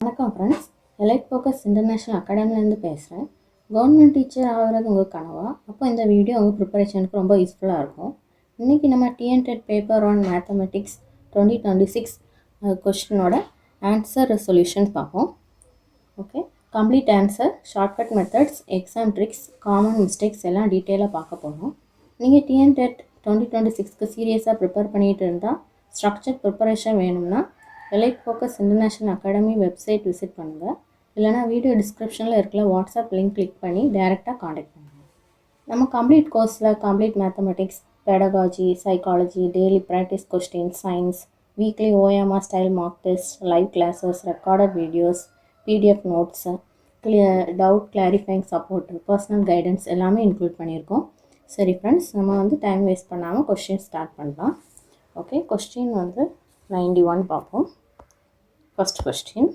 வணக்கம் friends, elite focus international அகாடமிலேருந்து பேசுகிறேன். Government teacher ஆகிறது உங்கள் கனவா? அப்போ இந்த வீடியோ உங்கள் ப்ரிப்பரேஷனுக்கு ரொம்ப யூஸ்ஃபுல்லாக இருக்கும். இன்றைக்கி நம்ம டிஎன்டெட் பேப்பர் ஆன் மேத்தமெட்டிக்ஸ் 2026 கொஸ்டினோட ஆன்சர் சொல்யூஷன் பார்ப்போம். Okay, complete answer, shortcut methods, exam tricks, common mistakes எல்லாம் டீட்டெயிலாக பார்க்க போகிறோம். நீங்கள் டிஎன்டெட் 2026க்கு சீரியஸாக ப்ரிப்பேர் பண்ணிகிட்டு இருந்தால் ஸ்ட்ரக்சர் ப்ரிப்பரேஷன் வேணும்னா elite focus international academy website visit பண்ணுங்கள். இல்லைனா வீடியோ டிஸ்கிரிப்ஷனில் இருக்கிற வாட்ஸ்அப் லிங்க் கிளிக் பண்ணி டேரெக்டாக காண்டாக்ட் பண்ணுங்கள். நம்ம கம்ப்ளீட் கோர்ஸில் complete mathematics, pedagogy, psychology, daily practice questions, science, weekly OMR style mark test, live classes, recorded videos, PDF notes, doubt clarifying support, personal guidance எல்லாமே இன்க்ளூட் பண்ணியிருக்கோம். சரி ஃப்ரெண்ட்ஸ், நம்ம time waste பண்ணாமல் கொஸ்டின் ஸ்டார்ட் பண்ணலாம். Okay, question 91 பார்ப்போம். First question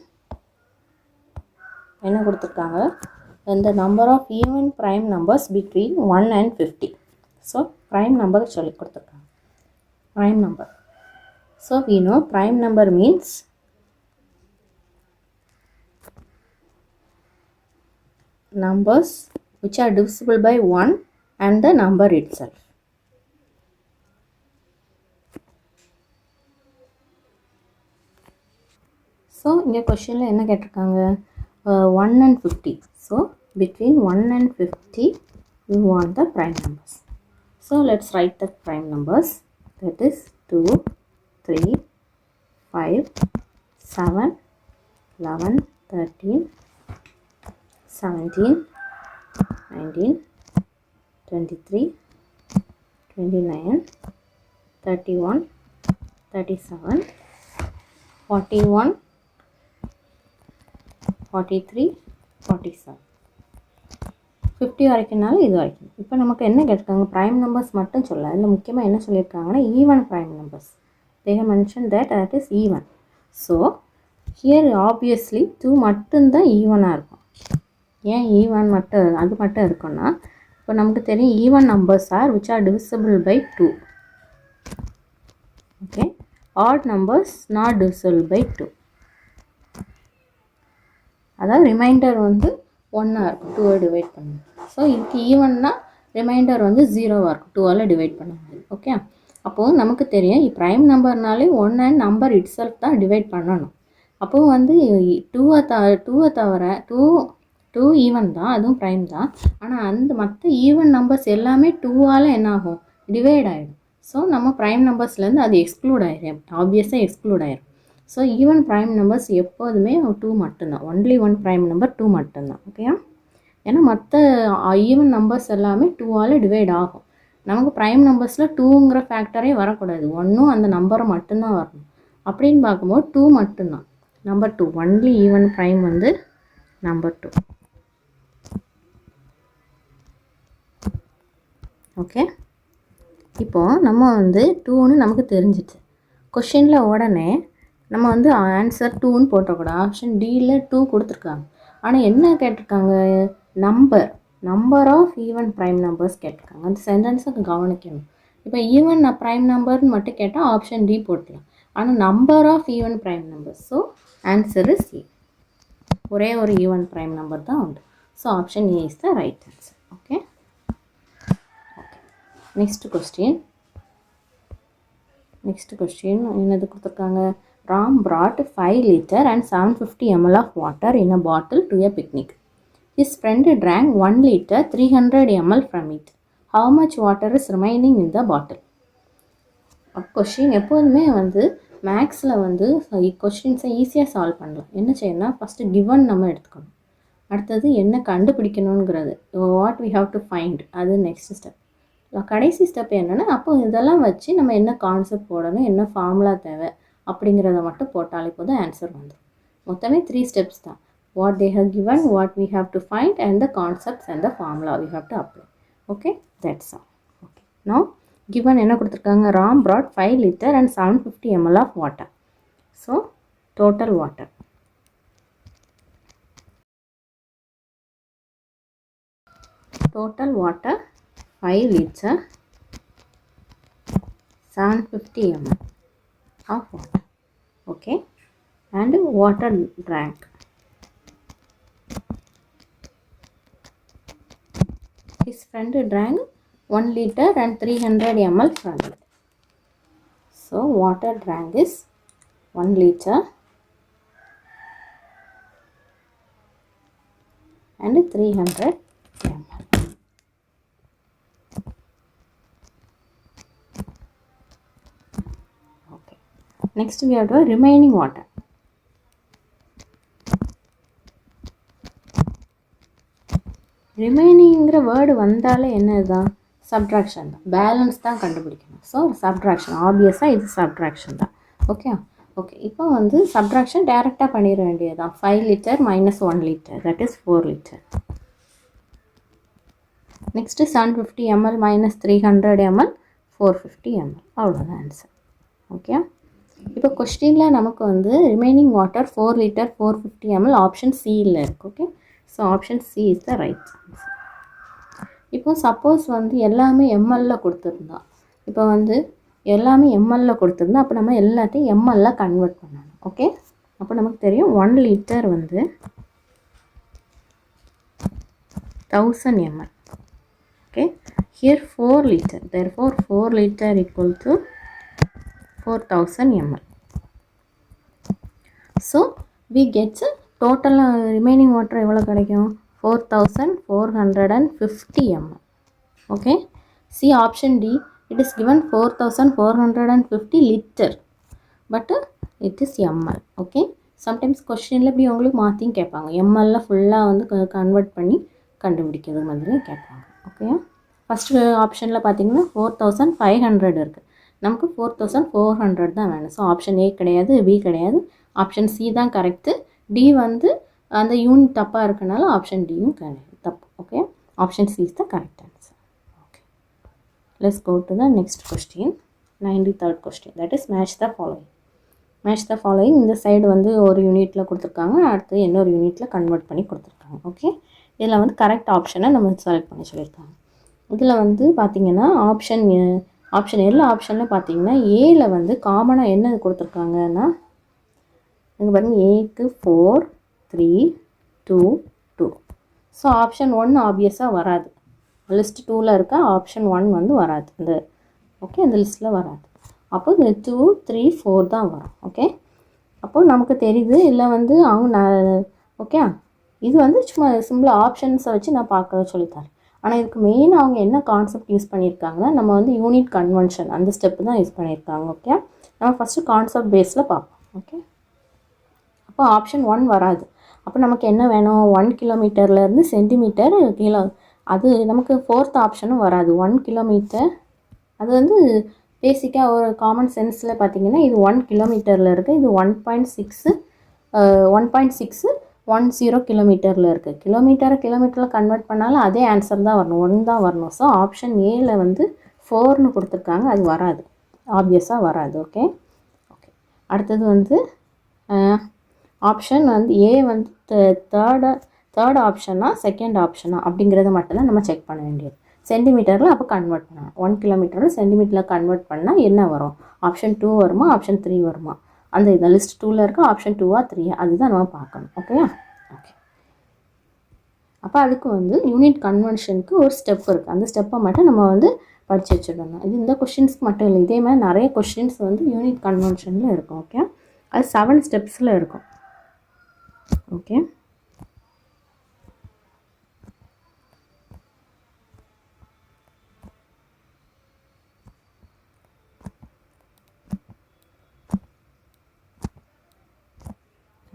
என்ன கொடுத்துருக்காங்க? இந்த number of even prime numbers between 1 and 50. So prime number சொல்லி கொடுத்துருக்காங்க. Prime number, so we know prime number means numbers which are divisible by 1 and the number itself. So இங்கே கொஷினில் என்ன கேட்டிருக்காங்க? 1 and 50. So between 1 and 50 we want the prime numbers. So let's write the prime numbers. That is 2, 3, 5, 7, 11, 13, 17, 19, 23, 29, 31, 37, 41, 43, 47, 50 வரைக்கும்னாலும் இது வரைக்கும். இப்போ நமக்கு என்ன கேட்டிருக்காங்க? ப்ரைம் நம்பர்ஸ் மட்டும் சொல்ல, இல்லை முக்கியமாக என்ன சொல்லியிருக்காங்கன்னா even prime numbers. they have mentioned that is even. So here obviously 2 மட்டும்தான் ஈவனாக இருக்கும். ஏன் ஈவன் மட்டும் அது மட்டும் இருக்குன்னா, இப்போ நமக்கு தெரியும் even numbers are which are divisible by 2. Okay, odd numbers not divisible by 2. அதாவது ரிமைண்டர் 1ஆக இருக்கும், 2 டிவைட் பண்ணணும். ஸோ இதுக்கு ஈவன்னா ரிமைண்டர் 0வாக இருக்கும், 2ஆல் டிவைட் பண்ண முடியும். ஓகே, அப்போது நமக்கு தெரியும் ப்ரைம் நம்பர்னாலே 1 and நம்பர் இட் செல்ஃப் தான் டிவைட் பண்ணணும். அப்போது 2 தவிர 2 ஈவன் தான், அதுவும் ப்ரைம் தான். ஆனால் அந்த மற்ற ஈவன் நம்பர்ஸ் எல்லாமே 2ஆல் என்ன ஆகும்? டிவைட் ஆகிடும். ஸோ நம்ம ப்ரைம் நம்பர்ஸ்லேருந்து அது எக்ஸ்க்ளூட் ஆகிடும், ஆப்வியஸாக எக்ஸ்க்ளூட் ஆகிடும். ஸோ ஈவன் ப்ரைம் நம்பர்ஸ் எப்போதுமே 2 மட்டும்தான். ஒன்லி ஒன் ப்ரைம் நம்பர் 2 மட்டும்தான். ஓகேயா? ஏன்னா மற்ற ஈவன் நம்பர்ஸ் எல்லாமே 2ஆல் டிவைட் ஆகும். நமக்கு ப்ரைம் நம்பர்ஸில் 2ங்கிற ஃபேக்டரே வரக்கூடாது, 1ம் அந்த நம்பரை மட்டும்தான் வரணும். அப்படின்னு பார்க்கும்போது 2 மட்டும்தான். Number 2 only even prime number 2. Okay, இப்போது நம்ம 2ன்னு நமக்கு தெரிஞ்சிச்சு. கொஷினில் உடனே நம்ம ஆன்சர் 2ன்னு போட்டக்கூடாது. ஆப்ஷன் டியில் 2 கொடுத்துருக்காங்க. ஆனால் என்ன கேட்டிருக்காங்க? Number of even prime numbers கேட்டிருக்காங்க. அந்த சென்டென்ஸுக்கு கவனிக்கணும். இப்போ ஈவன் ப்ரைம் நம்பர்னு மட்டும் கேட்டால் ஆப்ஷன் டி போட்டலாம். ஆனால் number of even prime numbers, so answer is A. ஒரே ஒரு ஈவன் ப்ரைம் நம்பர் தான் உண்டு. So option A is the right answer. Okay, next question என்னது கொடுத்துருக்காங்க? Ram brought 5 liter and 750 ml of water in a bottle to a picnic. His friend drank 1 liter 300 ml from it. How much water is remaining in the bottle? Question எப்போதுமே மேக்ஸில் கொஸ்டின்ஸை ஈஸியாக solve பண்ணலாம். என்ன செய்யணும்னா first given நம்ம எடுத்துக்கணும். அடுத்தது என்ன கண்டுபிடிக்கணுங்கிறது, what we have to find, அது நெக்ஸ்ட் ஸ்டெப். கடைசி ஸ்டெப் என்னென்னா, அப்போ இதெல்லாம் வச்சு நம்ம என்ன கான்செப்ட் போடணும், என்ன ஃபார்முலா தேவை அப்படிங்கிறத மட்டும் போட்டாலே போதும், ஆன்சர் வந்துடும். மொத்தமே 3 ஸ்டெப்ஸ் தான். What they have given, what we have to find, and the concepts and the formula we have to apply. Okay, that's all. Okay, now given என்ன கொடுத்துருக்காங்க? Ram brought 5 liter and 750 ml of water. So total water 5 liter 750 ml of water. Okay, and water drank His friend drank 1 liter and 300 ml from it. So water drank is 1 liter and 300 ml. Okay. Next we have the remaining water. ரிமைனிங்கிற word வந்தாலே என்னதுதான், subtraction தான், balance தான் கண்டுபிடிக்கணும். So subtraction ஆப்வியஸாக இது subtraction தான். Okay okay. இப்போ வந்து சப்ட்ராக்ஷன் டேரெக்டாக பண்ணிட வேண்டியது தான். 5 litre minus 1 litre that is 4 litre. Next 750 ml minus 300 ml 450 ml, அவ்வளோதான் ஆன்சர். ஓகே. இப்போ கொஸ்டினில் நமக்கு வந்து remaining water 4 litre 450 ml option சியில் இருக்குது. Okay. So option C is the right answer. இப்போ சப்போஸ் வந்து எல்லாமே எம்எல்லில் கொடுத்துருந்தா, இப்போ வந்து எல்லாமே எம்எல்லில் கொடுத்துருந்தா அப்போ நம்ம எல்லாத்தையும் எம்எல்லில் கன்வெர்ட் பண்ணணும். ஓகே. அப்போ நமக்கு தெரியும் 1 லிட்டர் வந்து 1000 ml. Okay. Here 4 litre, therefore 4 liter equal to 4000 ml. So we get total remaining water எவ்வளோ கிடைக்கும், 4450 ml. Okay. See option D, it is given 4450 liter but it is ml. Okay. sometimes கொஸ்டினில் இப்படி உங்களுக்கு மாற்றியும் கேட்பாங்க, எம்எல்ல ஃபுல்லாக வந்து convert பண்ணி கண்டுபிடிக்கிறது மாதிரி கேட்பாங்க. ஓகே. ஃபஸ்ட்டு ஆப்ஷனில் பார்த்தீங்கன்னா 4500 இருக்குது, நமக்கு 4400 தான் வேணும். ஸோ ஆப்ஷன் ஏ கிடையாது, பி கிடையாது, ஆப்ஷன் சி தான் கரெக்டு. டி வந்து அந்த யூனிட் தப்பாக இருக்கனால ஆப்ஷன் டியும் தப்பு. Okay. Option C is the correct answer. Okay. Let's go to the next question, 93rd question. That is match the following. Match the following இந்த side வந்து ஒரு யூனிட்டில் கொடுத்துருக்காங்க, அடுத்து இன்னொரு யூனிட்டில் கன்வெர்ட் பண்ணி கொடுத்துருக்காங்க. ஓகே. இதில் வந்து கரெக்ட் ஆப்ஷனை நம்ம செலக்ட் பண்ணி சொல்லியிருக்காங்க. இதில் வந்து பார்த்திங்கன்னா ஆப்ஷன் எல்லா ஆப்ஷனில் பார்த்திங்கன்னா ஏல வந்து காமனாக என்னது கொடுத்துருக்காங்கன்னா, இங்கே பாருங்கள், ஏக்கு 4 3 2 2. ஸோ ஆப்ஷன் 1 ஆப்வியஸாக வராது, லிஸ்ட் 2ல் இருக்க ஆப்ஷன் 1 வந்து வராது இந்த. ஓகே. இந்த லிஸ்ட்டில் வராது. அப்போ இந்த 2 3 4 தான் வரும். ஓகே. அப்போது நமக்கு தெரியுது இல்லை வந்து அவங்க ஓகே. இது வந்து சும்மா சிம்பிளாக ஆப்ஷன்ஸை வச்சு நான் பார்க்க சொல்லித்தரேன். ஆனால் இதுக்கு மெயின் அவங்க என்ன கான்செப்ட் யூஸ் பண்ணியிருக்காங்கன்னா, நம்ம வந்து யூனிட் கன்வென்ஷன் அந்த ஸ்டெப்பு தான் யூஸ் பண்ணியிருக்காங்க. ஓகே. நம்ம ஃபஸ்ட்டு கான்செப்ட் பேஸில் பார்ப்போம். ஓகே. அப்போ ஆப்ஷன் 1 வராது. அப்போ நமக்கு என்ன வேணும், 1 கிலோமீட்டர்லேருந்து சென்டிமீட்டர் கிலோ, அது நமக்கு 4th ஆப்ஷனும் வராது. 1 கிலோமீட்டர் அது வந்து பேசிக்காக ஒரு காமன் சென்ஸில் பார்த்திங்கன்னா இது 1 கிலோமீட்டரில் இருக்குது, இது 1.610 கிலோமீட்டரில் இருக்குது. கிலோமீட்டரில் கன்வெர்ட் பண்ணாலும் அதே ஆன்சர் தான் வரணும், 1 தான் வரணும். ஸோ ஆப்ஷன் ஏல வந்து 4ன்னு கொடுத்துருக்காங்க, அது வராது, ஆப்வியஸாக வராது. ஓகே. ஓகே. அடுத்தது வந்து ஆப்ஷன் வந்து ஏ வந்து தேர்ட் ஆப்ஷனா செகண்ட் ஆப்ஷனா அப்படிங்கிறத மட்டும்தான் நம்ம செக் பண்ண வேண்டியது. சென்டிமீட்டரில் அப்போ கன்வெர்ட் பண்ணணும், 1 கிலோமீட்டரில் சென்டிமீட்டரில் கன்வெர்ட் பண்ணால் என்ன வரும், ஆப்ஷன் 2 வருமா ஆப்ஷன் 3 வருமா, அந்த இந்த லிஸ்ட் 2ல் இருக்க ஆப்ஷன் 2ஆ 3ஆ அதுதான் நம்ம பார்க்கணும். ஓகேயா. ஓகே. அப்போ அதுக்கு வந்து யூனிட் கன்வென்ஷனுக்கு ஒரு ஸ்டெப் இருக்குது, அந்த ஸ்டெப்பை மட்டும் நம்ம வந்து படித்து வச்சுடணும். இது இந்த கொஷின்ஸ்க்கு மட்டும் இல்லை, இதே மாதிரி நிறைய கொஷின்ஸ் வந்து யூனிட் கன்வென்ஷனில் இருக்கும். ஓகே. அது 7 ஸ்டெப்ஸில் இருக்கும். ஓகே.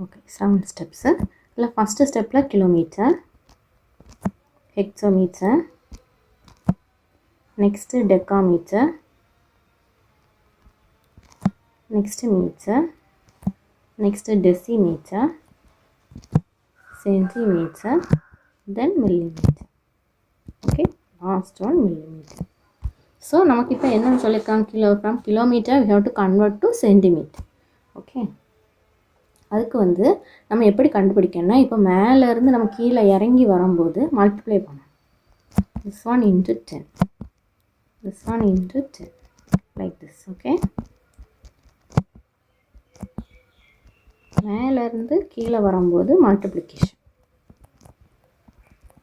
ஓகே. 7 ஸ்டெப்ஸு. இல்லை ஃபஸ்ட்டு ஸ்டெப்பில் kilometre, hectometre, next decametre, next metre, next decimetre, centimetre, then millimetre. Okay. Last one millimetre. So நமக்கு இப்போ என்னன்னு சொல்லியிருக்காங்க, from kilometre we have to convert to centimetre. Okay. அதுக்கு வந்து நம்ம எப்படி கண்டுபிடிக்கணும்னா, இப்போ மேலேருந்து நம்ம கீழே இறங்கி வரும்போது மல்டிப்ளை பண்ணணும். this one into 10, this one into 10, like this. Okay. மேலேருந்து கீழே வரும்போது மல்டிப்ளிகேஷன்.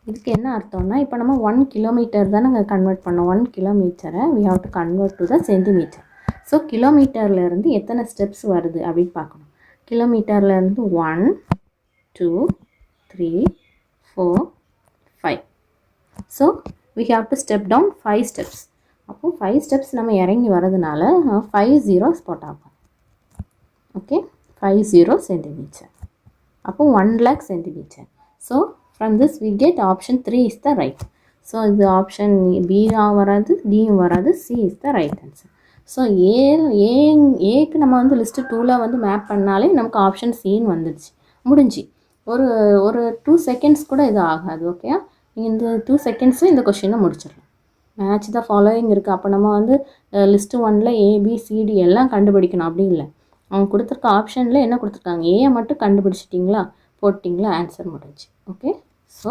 இதுக்கு என்ன அர்த்தம்னா இப்போ நம்ம 1 கிலோமீட்டர் தானே கன்வெர்ட் பண்ணோம். 1 கிலோமீட்டரை we have to convert to the centimetre. So கிலோமீட்டர்லேருந்து எத்தனை ஸ்டெப்ஸ் வருது அப்படின்னு பார்க்கணும். கிலோமீட்டர்லேருந்து 1 2 3 4 5. So we have to step down 5 steps. அப்போது 5 ஸ்டெப்ஸ் நம்ம இறங்கி வரதுனால 5 zeros போட்டாகும். Okay, 5 0 centimetre. அப்போ 1 lakh centimetre. So from this we get option 3 is the right. So இது ஆப்ஷன் B வராது, Dயும் வராது, C is the right answer. So ஏக்கு நம்ம வந்து லிஸ்ட்டு 2ல் வந்து மேப் பண்ணாலே நமக்கு ஆப்ஷன் சின்னு வந்துடுச்சு, முடிஞ்சு. ஒரு 2 செகண்ட்ஸ் கூட இது ஆகாது. ஓகே, நீங்கள் இந்த 2 செகண்ட்ஸில் இந்த கொஷினை முடிச்சிடலாம். மேட்ச் த ஃபாலோயிங் இருக்குது. அப்போ நம்ம வந்து லிஸ்ட்டு 1ல் ABCD எல்லாம் கண்டுபிடிக்கணும் அப்படி இல்லை. அவங்க கொடுத்துருக்க ஆப்ஷனில் என்ன கொடுத்துருக்காங்க, ஏயை மட்டும் கண்டுபிடிச்சிட்டிங்களா, போட்டிங்களா, ஆன்சர் முடிஞ்சு. ஓகே, ஸோ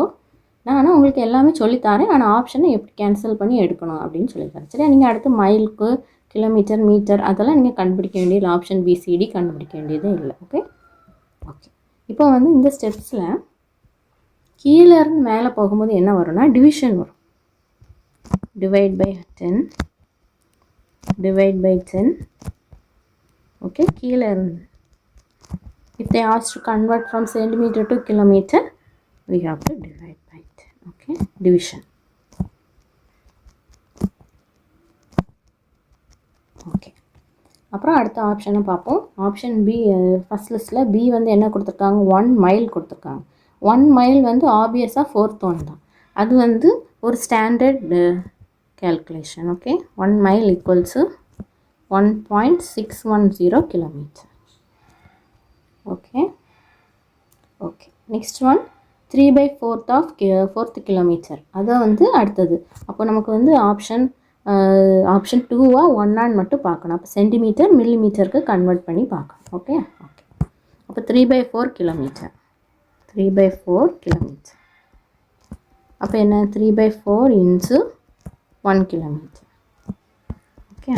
நான் ஆனால் உங்களுக்கு எல்லாமே சொல்லித்தரேன், ஆனால் ஆப்ஷனை எப்படி கேன்சல் பண்ணி எடுக்கணும் அப்படின்னு சொல்லித்தரேன். சரியா? நீங்கள் அடுத்து மைலுக்கு, கிலோமீட்டர், மீட்டர் அதெல்லாம் நீங்கள் கண்டுபிடிக்க வேண்டியது ஆப்ஷன் BCD கண்டுபிடிக்க வேண்டியதே இல்லை. ஓகே ஓகே இப்போ வந்து இந்த ஸ்டெப்ஸில் கீழேருந்து மேலே போகும்போது என்ன வரும்னா டிவிஷன் வரும். Divide by 10, divide by 10. Okay, கீழே இருந்து if they ask to convert from centimeter to kilometer we have to divide by 10. Okay, division. Okay, அப்புறம் அடுத்த ஆப்ஷனை பார்ப்போம். ஆப்ஷன் B ஃபஸ்ட் லிஸ்ட்டில் B வந்து என்ன கொடுத்துருக்காங்க, 1 மைல் கொடுத்துருக்காங்க. 1 மைல் வந்து ஆப்வியஸாக 4th ஒன் தான். அது வந்து ஒரு standard calculation. Okay, 1 mile equals 1.610 kilometre. Okay okay next one 3/4 of 4th kilometre. அதை வந்து அடுத்தது. அப்போ நமக்கு வந்து ஆப்ஷன் 2வா 1 மட்டும் பார்க்கணும். அப்போ சென்டிமீட்டர் மில்லிமீட்டருக்கு கன்வெர்ட் பண்ணி பார்க்கணும். ஓகே ஓகே அப்போ 3/4 கிலோமீட்டர். 3/4 கிலோமீட்டர். அப்போ என்ன, 3/4 into 1 kilometre. Okay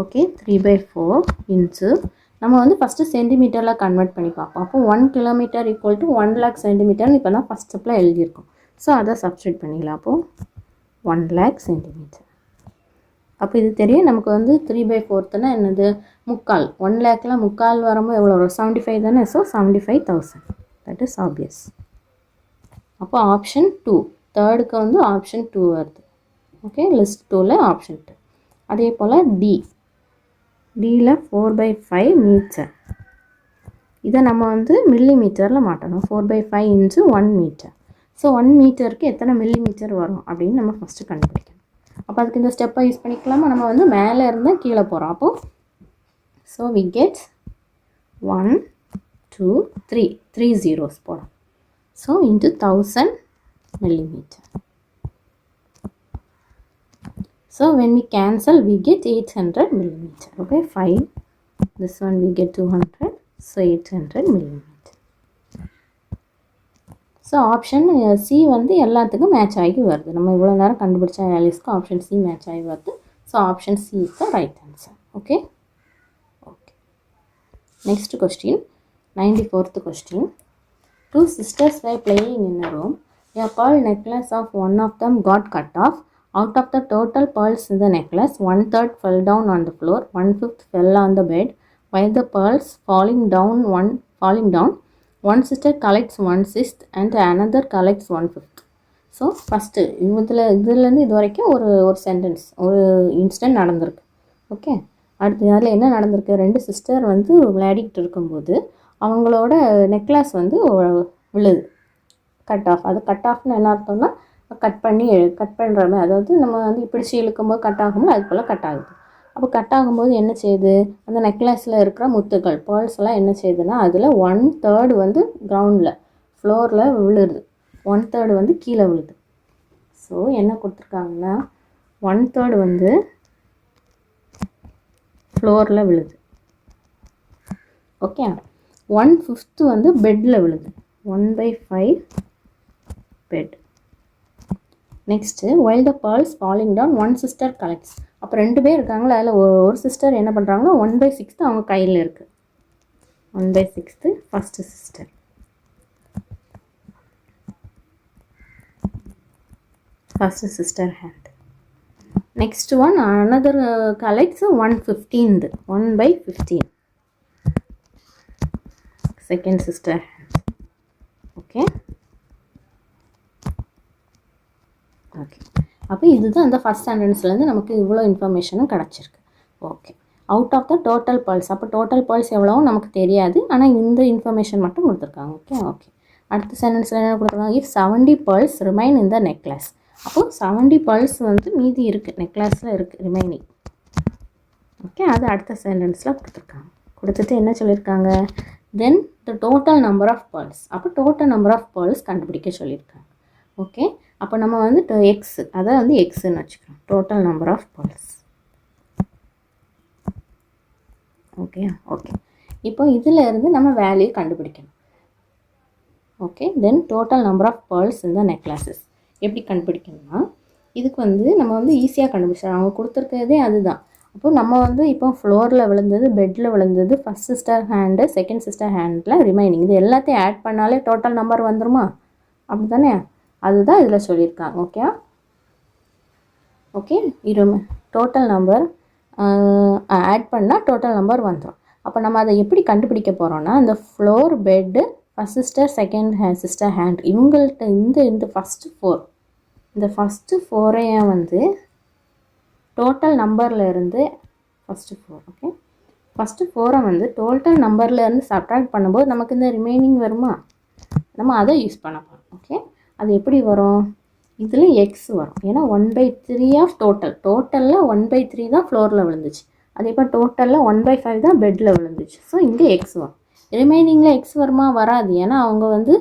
okay 3/4 into நம்ம வந்து ஃபஸ்ட்டு சென்டிமீட்டரில் கன்வெர்ட் பண்ணி பார்ப்போம். அப்போ 1 கிலோமீட்டர் ஈக்குவல் டு 1 lakh சென்டிமீட்டர்னு இப்போ தான் ஃபஸ்ட் ஸ்டெப்பில் எழுதியிருக்கோம். ஸோ அதை சப்ஸ்டியூட் பண்ணிக்கலாம். அப்போது 1 lakh சென்டிமீட்டர். அப்போ இது தெரியும் நமக்கு வந்து 3/4னா என்னது, 3/4. 1 lakhல 3/4 வரும்போது எவ்வளோ வரும், 75 தானே. ஸோ 75,000. That is obvious. அப்போ ஆப்ஷன் 2 தேர்டுக்கு வந்து ஆப்ஷன் 2 வருது. ஓகே, லிஸ்ட் 2ல் ஆப்ஷன் 2. அதே போல் Dயில் 4/5 மீட்டர். இதை நம்ம வந்து மில்லி மீட்டரில் மாட்டணும். 4/5 இன்ட்டு 1 மீட்டர். ஸோ 1 மீட்டருக்கு எத்தனை மில்லி மீட்டர் வரும் அப்படின்னு நம்ம ஃபஸ்ட்டு கண்டுபிடிக்கணும். அப்போ அதுக்கு இந்த ஸ்டெப்பை யூஸ் பண்ணிக்கலாமா, நம்ம வந்து மேலே இருந்தால் கீழே போகிறோம். அப்போது ஸோ வி கெட் 1 2 3 zeros போடும். So into 1000 millimeter. So when we cancel we get 800 millimeter. Okay, 5. This one we get 200. So 800 millimeter. So option C வந்து எல்லாத்துக்கும் மேட்ச் ஆகி வருது. நம்ம இவ்வளோ நேரம் கண்டுபிடிச்ச வேல்யூஸ்க்கு ஆப்ஷன் C மேட்ச் ஆகி வருது. So option C is the right answer. Okay. Okay. Next question, 94th question. Two sisters were playing in a room. A pearl necklace of one of them got cut off. Out of the total pearls in the necklace, 1/3 fell down on the floor, 1/5 fell on the bed. While the pearls falling down, one sister collects 1/6 and another collects 1/5. So first இதுலேருந்து இது வரைக்கும் ஒரு sentence, ஒரு incident நடந்திருக்கு. Okay, அடுத்து அதில் என்ன நடந்திருக்கு, 2 சிஸ்டர் வந்து விளையாடிக்கிட்டு இருக்கும்போது அவங்களோட நெக்லஸ் வந்து விழுது, கட் ஆஃப். அது கட் ஆஃப்னு என்ன அர்த்தம்னா கட் பண்ணுற மாதிரி, அதாவது நம்ம வந்து பிடிச்சி இழுக்கும்போது கட் ஆகும்போது அது போல் கட் ஆகுது. அப்போ கட் ஆகும்போது என்ன செய்யுது, அந்த நெக்லஸில் இருக்கிற முத்துக்கள் பேர்ல்ஸ் எல்லாம் என்ன செய்யுதுன்னா அதில் 1/3 வந்து கிரவுண்டில் ஃப்ளோரில் விழுது, 1/3 வந்து கீழே விழுது. ஸோ என்ன கொடுத்துருக்காங்கன்னா 1/3 வந்து ஃப்ளோரில் விழுது. ஓகே, 1/5 வந்து பெட்டில் விழுது. 1/5 bed. Next while the pearls falling down one sister collects. அப்போ 2 பேர் இருக்காங்களா, அதில் ஒரு சிஸ்டர் என்ன பண்ணுறாங்கன்னா 1/6 அவங்க கையில் இருக்குது. 1/6 first sister. first sister hand. Next one, another collects 1/15, 1/15, second sister hand. Okay. அப்போ இதுதான் அந்த ஃபஸ்ட் சென்டென்ஸ்லேருந்து நமக்கு இவ்வளோ இன்ஃபர்மேஷனும் கிடச்சிருக்கு. Okay, out of the total pearls. அப்போ டோட்டல் பர்ல்ஸ் எவ்வளோ நமக்கு தெரியாது, ஆனால் இந்த இன்ஃபர்மேஷன் மட்டும் கொடுத்துருக்காங்க. ஓகே. அடுத்த சென்டென்ஸில் என்ன கொடுத்துருக்காங்க? If 70 pearls remain in the necklace. அப்போது 70 pearls வந்து மீதி இருக்குது, நெக்லஸில் இருக்குது ரிமைனிங். ஓகே, அது அடுத்த சென்டென்ஸில் கொடுத்துருக்காங்க. கொடுத்துட்டு என்ன சொல்லியிருக்காங்க? Then the total number of pearls. அப்போ டோட்டல் நம்பர் ஆஃப் pearls கண்டுபிடிக்க சொல்லியிருக்காங்க. ஓகே, அப்போ நம்ம வந்து எக்ஸ், அதை வந்து எக்ஸுன்னு வச்சுக்கிறோம், total number of pearls. Okay. இப்போ இதில் இருந்து நம்ம வேல்யூ கண்டுபிடிக்கணும். Okay, then total number of pearls in the necklaces எப்படி கண்டுபிடிக்கணும்னா, இதுக்கு வந்து நம்ம வந்து ஈஸியாக கண்டுபிடிச்சோம். அவங்க கொடுத்துருக்கிறதே அதுதான். அப்போது நம்ம வந்து இப்போ ஃப்ளோரில் விழுந்தது, பெட்டில் விழுந்தது, first sister hand, second sister handle remaining, இது எல்லாத்தையும் ஆட் பண்ணாலே டோட்டல் நம்பர் வந்துடுமா? அப்படி தானே? அதுதான் இதில் சொல்லியிருக்காங்க. ஓகே, டோட்டல் நம்பர் ஆட் பண்ணால் டோட்டல் நம்பர் வந்துடும். அப்போ நம்ம அதை எப்படி கண்டுபிடிக்க போகிறோன்னா, அந்த floor, bed, first sister, second sister hand, இவங்கள்ட்ட இந்த ஃபஸ்ட்டு ஃபோரையும் வந்து டோட்டல் நம்பரில் இருந்து ஃபஸ்ட்டு ஃபோரை வந்து டோட்டல் நம்பரில் இருந்து சப்ட்ராக்ட் பண்ணும்போது நமக்கு இந்த ரிமைனிங் வருமா? நம்ம அதை யூஸ் பண்ண போகிறோம். ஓகே, அது எப்படி வரும்? இதில் எக்ஸ் வரும், ஏன்னா 1/3 ஆஃப் டோட்டலில் 1/3 தான் ஃப்ளோரில் விழுந்துச்சு. அதே இப்போ டோட்டலில் 1/5 தான் பெட்டில் விழுந்துச்சு. ஸோ இங்கே எக்ஸ் வரும். ரிமைனிங்கில் எக்ஸ் வருமா? வராது, ஏன்னா அவங்க வந்து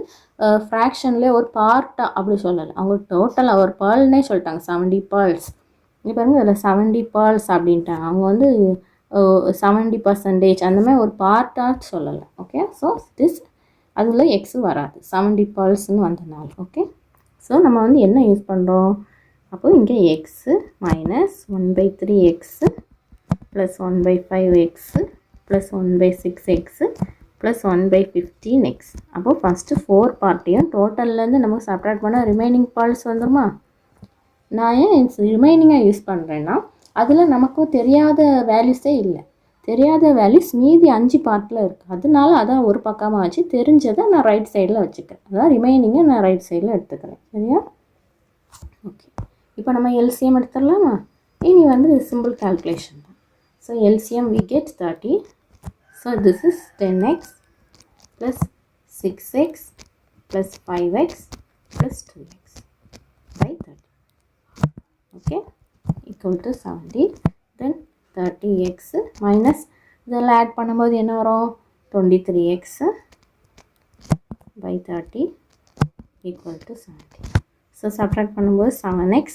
ஃப்ராக்ஷன்லேயே ஒரு பார்ட்டாக அப்படி சொல்லலை, அவங்க டோட்டலாக ஒரு பேர்ல்னே சொல்லிட்டாங்க, 70 pearls. இப்போ பாருங்க, இதில் 70 pearls அப்படின்ட்டாங்க. அவங்க வந்து 70% அந்த மாதிரி ஒரு பார்ட்டாக சொல்லலை. ஓகே, ஸோ அதில் எக்ஸ் வராது, 70 pearlsன்னு வந்தனால. ஓகே, ஸோ நம்ம வந்து என்ன யூஸ் பண்ணுறோம்? அப்போது இங்கே x minus 1/3 x plus 1/5 x plus 1/6 x plus 1/15 X. அப்போது ஃபஸ்ட்டு 4 பார்ட்டையும் டோட்டல்லேருந்து நமக்கு சப்ட்ராக்ட் பண்ணால் ரிமைனிங் pearls வந்துடுமா? நான் ஏன் ரிமைனிங்காக யூஸ் பண்ணுறேன்னா, அதில் நமக்கும் தெரியாத வேல்யூஸே இல்லை, தெரியாத வேல்யூஸ் மீதி 5 பார்ட்டில் இருக்குது. அதனால அதான் ஒரு பக்கமாக வச்சு தெரிஞ்சதை நான் ரைட் சைடில் வச்சுக்கிறேன். அதான் ரிமைனிங்கை நான் ரைட் சைடில் எடுத்துக்கிறேன். சரியா? ஓகே, இப்போ நம்ம எல்சிஎம் எடுத்துடலாமா? இனி வந்து சிம்பிள் கால்குலேஷன் தான். So LCM we get 30. So this is 10x plus 6x plus 5x plus 2x by 30. Okay, equal to 70. Then 30x minus இதெல்லாம் ஆட் பண்ணும்போது என்ன வரும்? 23x by 30 equal to 70. So subtract பண்ணும்போது 7x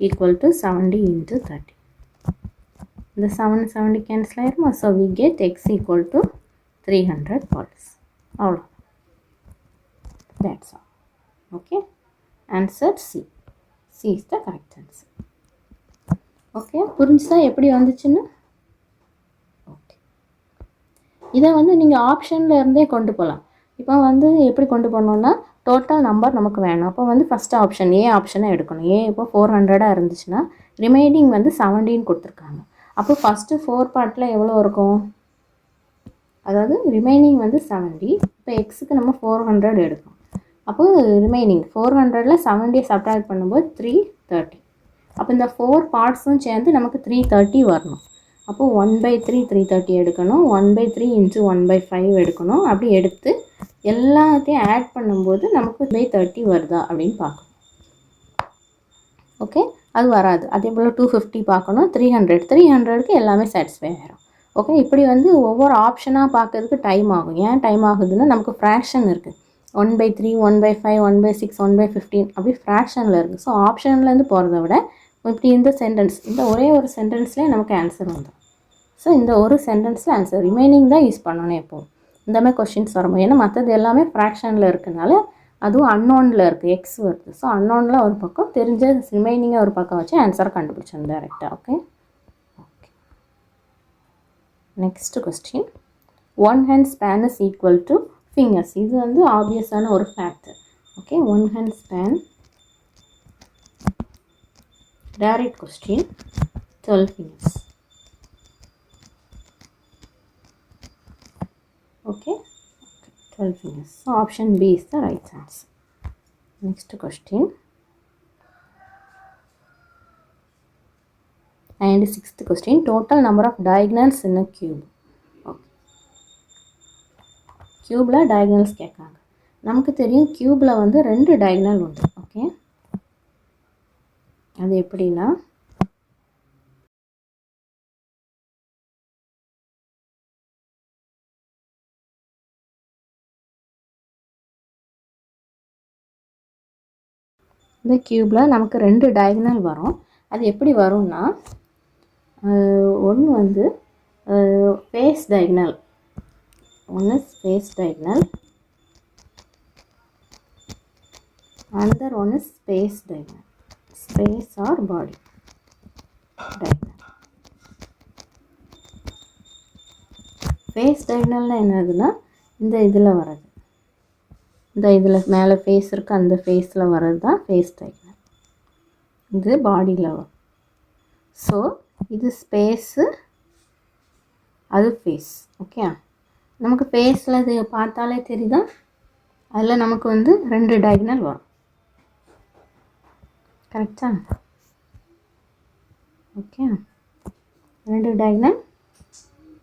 equal to 70 into 30. இந்த 70 cancel ஆயிருமா? So we get x equal to 300 pearls. அவ்வளோ, that's all. Okay, answer C. C is the correct answer. Okay, புரிஞ்சுதா எப்படி வந்துச்சுன்னு? ஓகே, இதை வந்து நீங்கள் ஆப்ஷனில் இருந்தே கொண்டு போகலாம். இப்போ வந்து எப்படி கொண்டு போகணுன்னா, டோட்டல் நம்பர் நமக்கு வேணும். அப்போ வந்து ஃபஸ்ட்டு ஆப்ஷன் ஏ ஆப்ஷனை எடுக்கணும். ஏ இப்போ 400 இருந்துச்சுன்னா ரிமைனிங் வந்து 17 கொடுத்துருக்காங்க. அப்போ ஃபஸ்ட்டு 4 பார்ட்டில் எவ்வளோ இருக்கும்? அதாவது ரிமைனிங் வந்து 70. இப்போ எக்ஸுக்கு நம்ம 400 எடுக்கணும். அப்போது ரிமைனிங் 400ல் 70 சப்ட்ராக்ட் பண்ணும்போது 330. அப்போ இந்த 4 பார்ட்ஸும் சேர்ந்து நமக்கு 330 வரணும். அப்போது 1/3 330 எடுக்கணும், 1/3 இன்ட்டு 1/5 எடுக்கணும். அப்படி எடுத்து எல்லாத்தையும் ஆட் பண்ணும்போது நமக்கு 30 வருதா அப்படின்னு பார்க்கணும். ஓகே, அது வராது. அதே போல் 250 பார்க்கணும், 300க்கு எல்லாமே சாட்டிஸ்ஃபை ஆகிடும். ஓகே, இப்படி வந்து ஒவ்வொரு ஆப்ஷனாக பார்க்கறதுக்கு டைம் ஆகும். ஏன் டைம் ஆகுதுன்னா, நமக்கு ஃப்ராக்ஷன் இருக்குது, 1/3 1/5 1/6 1/15 அப்படி ஃப்ராக்ஷனில் இருக்குது. ஸோ ஆப்ஷன்லேருந்து போகிறத விட இப்படி இந்த சென்டென்ஸ், இந்த ஒரே ஒரு சென்டென்ஸ்லேயே நமக்கு ஆன்சர் வந்துடும். ஸோ இந்த ஒரு சென்டென்ஸில் ஆன்சர், ரிமைனிங் தான் யூஸ் பண்ணணும் எப்போது இந்த மாதிரி கொஷின்ஸ் வரும்போது. ஏன்னா மற்றது எல்லாமே ஃப்ராக்ஷனில் இருக்கனால, அதுவும் அன்னோனில் இருக்குது, எக்ஸ் வருது. ஸோ அன்னோனில் ஒரு பக்கம், தெரிஞ்ச ரிமைனிங்காக ஒரு பக்கம் வச்சு ஆன்சரை கண்டுபிடிச்சோம் டேரெக்டாக. Okay, next question. 1 hand span is equal to fingers. இது வந்து ஆப்வியஸான ஒரு fact. Okay, 1 hand span direct question, 12 fingers. Okay, 12 fingers. So option B is the right answer. Next question. And sixth question, total number of diagonals in a cube. Okay. Cubeல diagonals கேட்காங்க. நமக்கு தெரியும் cubeல வந்து 2 diagonal உண்டு. Okay, அது எப்படின்னா இந்த கியூபில் நமக்கு 2 diagonal வரும். அது எப்படி வரும்னா, ஒன்று வந்து ஃபேஸ் டயகனல், ஒன்று face diagonal, another one is space diagonal, space or body diagonal. Face டயகனல்னா என்னதுன்னா, இந்த இதில் வர்றது, இந்த இதில் மேலே ஃபேஸ் இருக்குது, அந்த ஃபேஸில் வர்றது தான் ஃபேஸ் டயகனல். இது பாடியில் வரும். ஸோ இது ஸ்பேஸு, அது ஃபேஸ். ஓகே, நமக்கு ஃபேஸில் இது பார்த்தாலே தெரியுதா, அதில் நமக்கு வந்து 2 டயகனல் வரும். கரெக்டா? ஓகே, 2 டயகனல்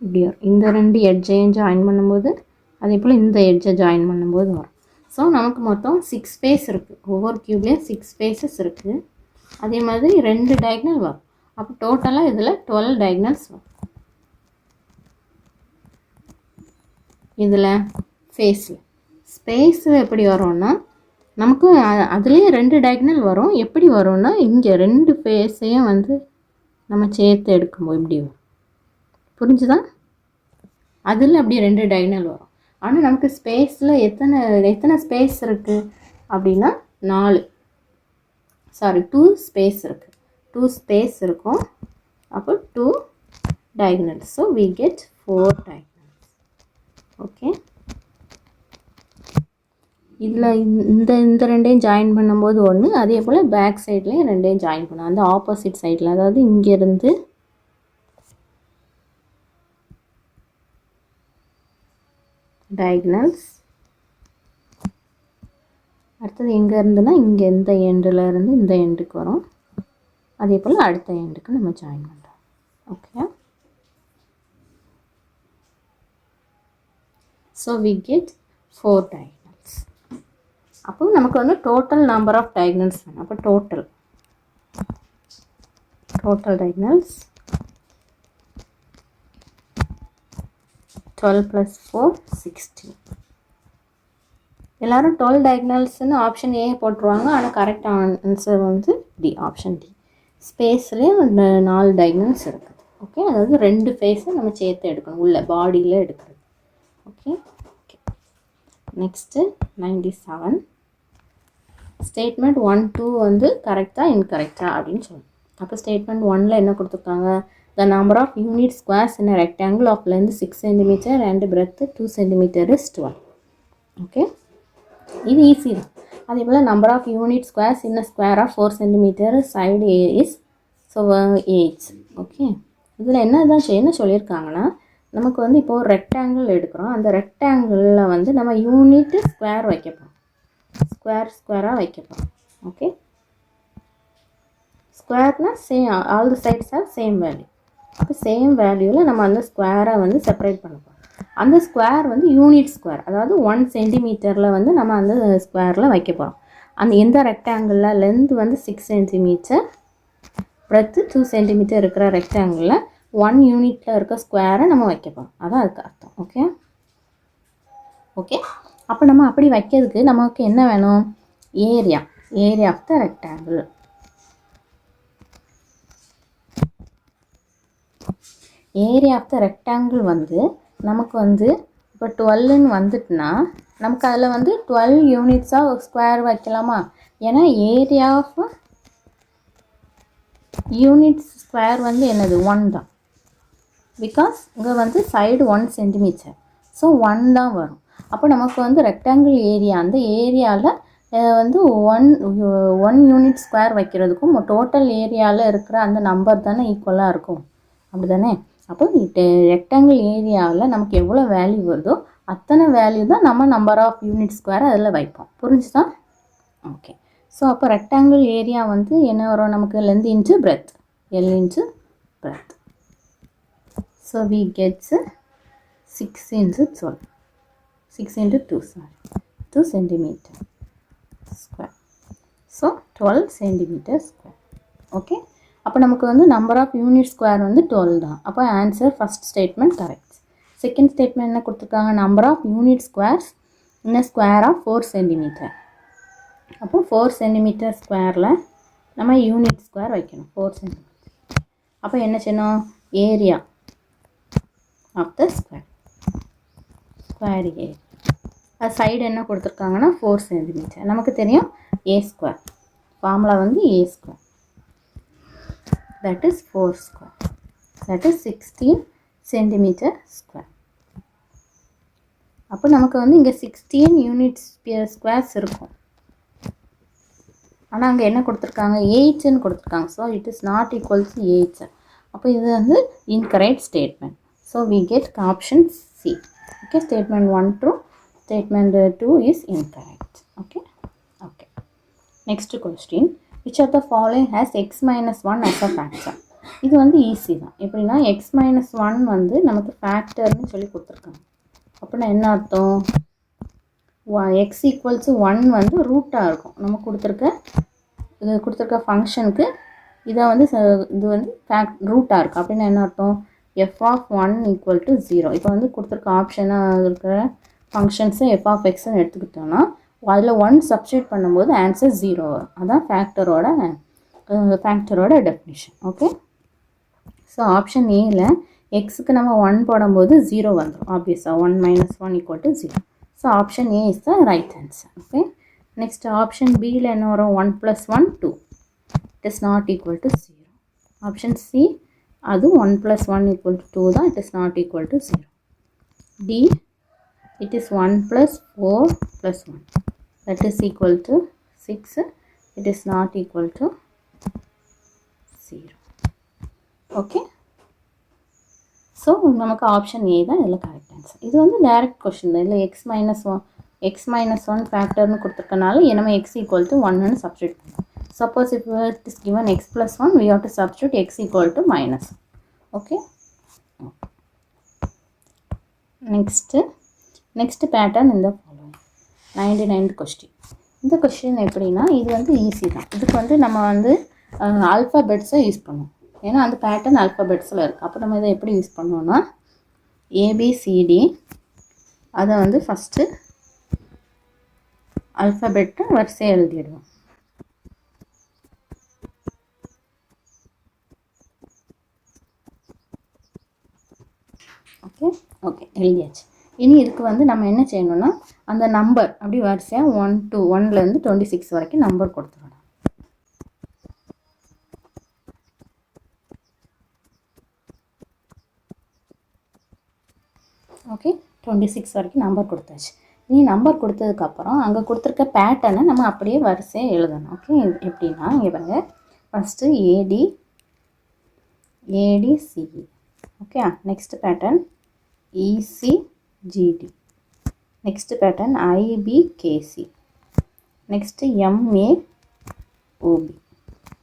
இப்படி வரும். இந்த 2 எட்ஜையும் ஜாயின் பண்ணும்போது, அதே போல் இந்த எட்ஜை ஜாயின் பண்ணும்போது வரும். ஸோ நமக்கு மொத்தம் 6 ஸ்பேஸ் இருக்குது. ஒவ்வொரு க்யூப்லேயும் 6 ஸ்பேஸஸ் இருக்குது. அதே மாதிரி 2 டயகனல் வரும். அப்போ டோட்டலாக இதில் 12 டயகனல்ஸ் வரும். இதில் ஃபேஸில், ஸ்பேஸில் எப்படி வரும்னா, நமக்கு அதுலேயே 2 டயகனல் வரும். எப்படி வரும்னா, இங்கே 2 ஃபேஸையும் வந்து நம்ம சேர்த்து எடுக்கும்போது இப்படி வரும். புரிஞ்சுதா? அதில் அப்படி 2 டயகனல் வரும். ஆனால் நமக்கு ஸ்பேஸில் எத்தனை ஸ்பேஸ் இருக்குது அப்படின்னா 2 ஸ்பேஸ் இருக்குது. 2 ஸ்பேஸ் இருக்கும். அப்போ 2 diagonals. So we get 4 diagonals. Okay, இதில் இந்த ரெண்டையும் ஜாயின் பண்ணும்போது ஒன்று, அதே போல் பேக் சைட்லேயும் ரெண்டையும் ஜாயின் பண்ணும், அந்த ஆப்போசிட் சைடில், அதாவது இங்கேருந்து diagonals, அடுத்தது எங்கே இருந்துன்னா இங்கே இந்த எண்டில் இருந்து இந்த எண்டுக்கு வரும். அதே போல் அடுத்த எண்டுக்கு நம்ம ஜாயின் பண்ணுறோம். Okay, so we get 4 diagonals. அப்போ நமக்கு வந்து டோட்டல் நம்பர் ஆஃப் diagonals வேணும். அப்போ டோட்டல் diagonals 12 + 4 16. எல்லோரும் 12 diagonalsன்னு ஆப்ஷன் ஏ போட்டுருவாங்க. ஆனால் கரெக்ட் ஆன்சர் வந்து டி, ஆப்ஷன் டி. ஸ்பேஸ்லேயே 4 diagonals இருக்குது. ஓகே, அதாவது 2 ஃபேஸை நம்ம சேர்த்து எடுக்கணும், உள்ள பாடியில் எடுக்கிறது. Okay, next 97. ஸ்டேட்மெண்ட் 1, 2 வந்து கரெக்டாக இன்கரெக்டாக அப்படின்னு சொல்லணும். அப்போ ஸ்டேட்மெண்ட் 1ல் என்ன கொடுத்துருக்காங்க, the number of unit squares in a rectangle of length 6 cm and breadth 2 cm is 12. Okay, இது ஈஸி தான். அதே போல் number of unit squares in square of 4 cm side is 8. Okay, இதில் என்ன சொல்லியிருக்காங்கன்னா, நமக்கு வந்து இப்போது ஒரு ரெக்டாங்கிள் எடுக்கிறோம். அந்த ரெக்டாங்கிளில் வந்து நம்ம யூனிட் ஸ்கொயர் வைக்கப்போம், ஸ்கொயராக வைக்கப்போம். ஓகே, ஸ்கொயர்னால் same, all the sides have same value. அப்போ சேம் வேல்யூவில் நம்ம அந்த ஸ்கொயரை வந்து செப்பரேட் பண்ண போகிறோம். அந்த ஸ்கொயர் வந்து யூனிட் ஸ்கொயர், அதாவது 1 cm வந்து நம்ம அந்த ஸ்கொயரில் வைக்க போகிறோம். அந்த எந்த ரெக்டாங்கிளில் லென்த் வந்து 6 cm, பிரெத்து 2 cm இருக்கிற ரெக்டாங்கிளில் 1 யூனிட்டில் இருக்க ஸ்கொயரை நம்ம வைக்க போகிறோம். அதான் அதுக்கு அர்த்தம். ஓகே, அப்போ நம்ம அப்படி வைக்கிறதுக்கு நமக்கு என்ன வேணும், area of the rectangle. Area of the rectangle வந்து நமக்கு வந்து இப்போ 12ன்னு வந்துட்டுனா, நமக்கு அதில் வந்து 12 யூனிட்ஸாக ஒரு ஸ்கொயர் வைக்கலாமா? ஏன்னா ஏரியா ஆஃப் யூனிட்ஸ் ஸ்கொயர் வந்து என்னது 1 தான். பிகாஸ் இங்கே வந்து சைடு 1 cm, ஸோ 1 தான் வரும். அப்போ நமக்கு வந்து ரெக்டாங்கிள் ஏரியா, அந்த ஏரியாவில் வந்து ஒன் யூனிட் ஸ்கொயர் வைக்கிறதுக்கும் டோட்டல் ஏரியாவில் இருக்கிற அந்த நம்பர் தானே ஈக்குவலாக இருக்கும், அப்படி தானே? அப்போ ரெக்டாங்கிள் ஏரியாவில் நமக்கு எவ்வளோ வேல்யூ வருதோ அத்தனை வேல்யூ தான் நம்ம நம்பர் ஆஃப் யூனிட் ஸ்கொயர் அதில் வைப்போம். புரிஞ்சுதா? ஓகே. ஸோ அப்போ ரெக்டாங்கிள் ஏரியா வந்து என்ன வரும் நமக்கு? Length into breadth, L into breadth. So we gets 6 into 12, 6 into 2, sorry, 2 centimeter square. So 12 centimeter square. Okay. அப்போ நமக்கு வந்து நம்பர் ஆஃப் யூனிட் ஸ்கொயர் வந்து 12 தான். அப்போ answer first statement correct. Second statement என்ன கொடுத்துருக்காங்க? Number of unit squares in square of 4 centimetre. அப்போ 4 centimetre ஸ்கொயரில் நம்ம யூனிட் ஸ்கொயர் வைக்கணும் 4 சென்டிமீட்டர். அப்போ என்ன செய்யணும்? Area of the square area. அது சைடு என்ன கொடுத்துருக்காங்கன்னா 4 சென்டிமீட்டர். நமக்கு தெரியும் ஏ ஸ்கொயர், ஃபார்முலா வந்து ஏ square, that is 4 square, that is 16 centimeter square. அப்போ நமக்கு வந்து இங்கே 16 யூனிட்ஸ் ஸ்கொயர்ஸ் இருக்கும். ஆனால் அங்கே என்ன கொடுத்துருக்காங்க? 8ன்னு கொடுத்துருக்காங்க. So it is not equal to 8. அப்போ இது வந்து incorrect statement. So we get option C. Okay, statement 1 true, statement 2 is incorrect. Okay. Next question, which of the following has x minus 1 as a factor? இது வந்து easy தான். எப்படின்னா x minus 1 வந்து நமக்கு ஃபேக்டர்னு சொல்லி கொடுத்துருக்காங்க. அப்படின்னா என்ன அர்த்தம்? x equals to 1 வந்து ரூட்டாக இருக்கும். நம்ம கொடுத்துருக்க ஃபங்க்ஷனுக்கு இதை வந்து இது வந்து ரூட்டாக இருக்குது. அப்படின்னா என்ன அர்த்தம்? f of 1 equal to 0. இப்போ வந்து கொடுத்துருக்க ஆப்ஷனாக இருக்கிற ஃபங்க்ஷன்ஸை f of xன்னு எடுத்துக்கிட்டோன்னா அதில் 1 சப்ஸ்டியூட் பண்ணும்போது ஆன்சர் 0 வரும். அதான் ஃபேக்டரோட டெஃபினிஷன். ஓகே. ஸோ ஆப்ஷன் ஏல எக்ஸுக்கு நம்ம 1 போடும்போது 0 வந்துடும். ஆப்வியஸாக 1 minus 1 equal to 0. So option A is the right answer. Okay. Next option பியில் என்ன வரும்? 1 plus 1 2. It is not equal to 0. Option C அது 1 plus 1 equal to 2 தான். It is not equal to 0. D it is 1 plus 4 plus 1, that is equal to 6. It is not equal to 0. Okay. So நமக்கு option A தான் இதில் correct answer. இது வந்து direct question தான். இல்லை x minus 1 ஃபேக்டர்னு கொடுத்துருக்கனால நம்ம x equal to 1ன்னு substitute பண்ணலாம். Suppose if it is given x plus 1, we have to substitute x equal to minus 1. Okay. Next pattern in the following. 99th question. இந்த question எப்படின்னா இது வந்து easy தான். இதுக்கு வந்து நம்ம வந்து ஆல்ஃபாபெட்ஸை யூஸ் பண்ணுவோம். ஏன்னா அந்த பேட்டர்ன் ஆல்ஃபாபெட்ஸில் இருக்குது. அப்போ நம்ம இதை எப்படி யூஸ் பண்ணுவோம்னா ஏபிசிடி அதை வந்து ஃபஸ்ட்டு ஆல்ஃபாபெட்டை வரிசையாக எழுதிடுவோம். ஓகே எழுதியாச்சு. இனி இதுக்கு வந்து நம்ம என்ன செய்யணும்னா அந்த நம்பர் அப்படி வரிசையாக 1 to 1லேருந்து 26 வரைக்கும் நம்பர் கொடுத்துடணும். ஓகே, 26 வரைக்கும் நம்பர் கொடுத்தாச்சு. இனி நம்பர் கொடுத்ததுக்கப்புறம் அங்கே கொடுத்துருக்க பேட்டர்னை நம்ம அப்படியே வரிசையாக எழுதணும். ஓகே, எப்படின்னா இங்கே பாருங்க, first ADCE. Okay, next pattern ECGD, next pattern IBKC, next MAOB.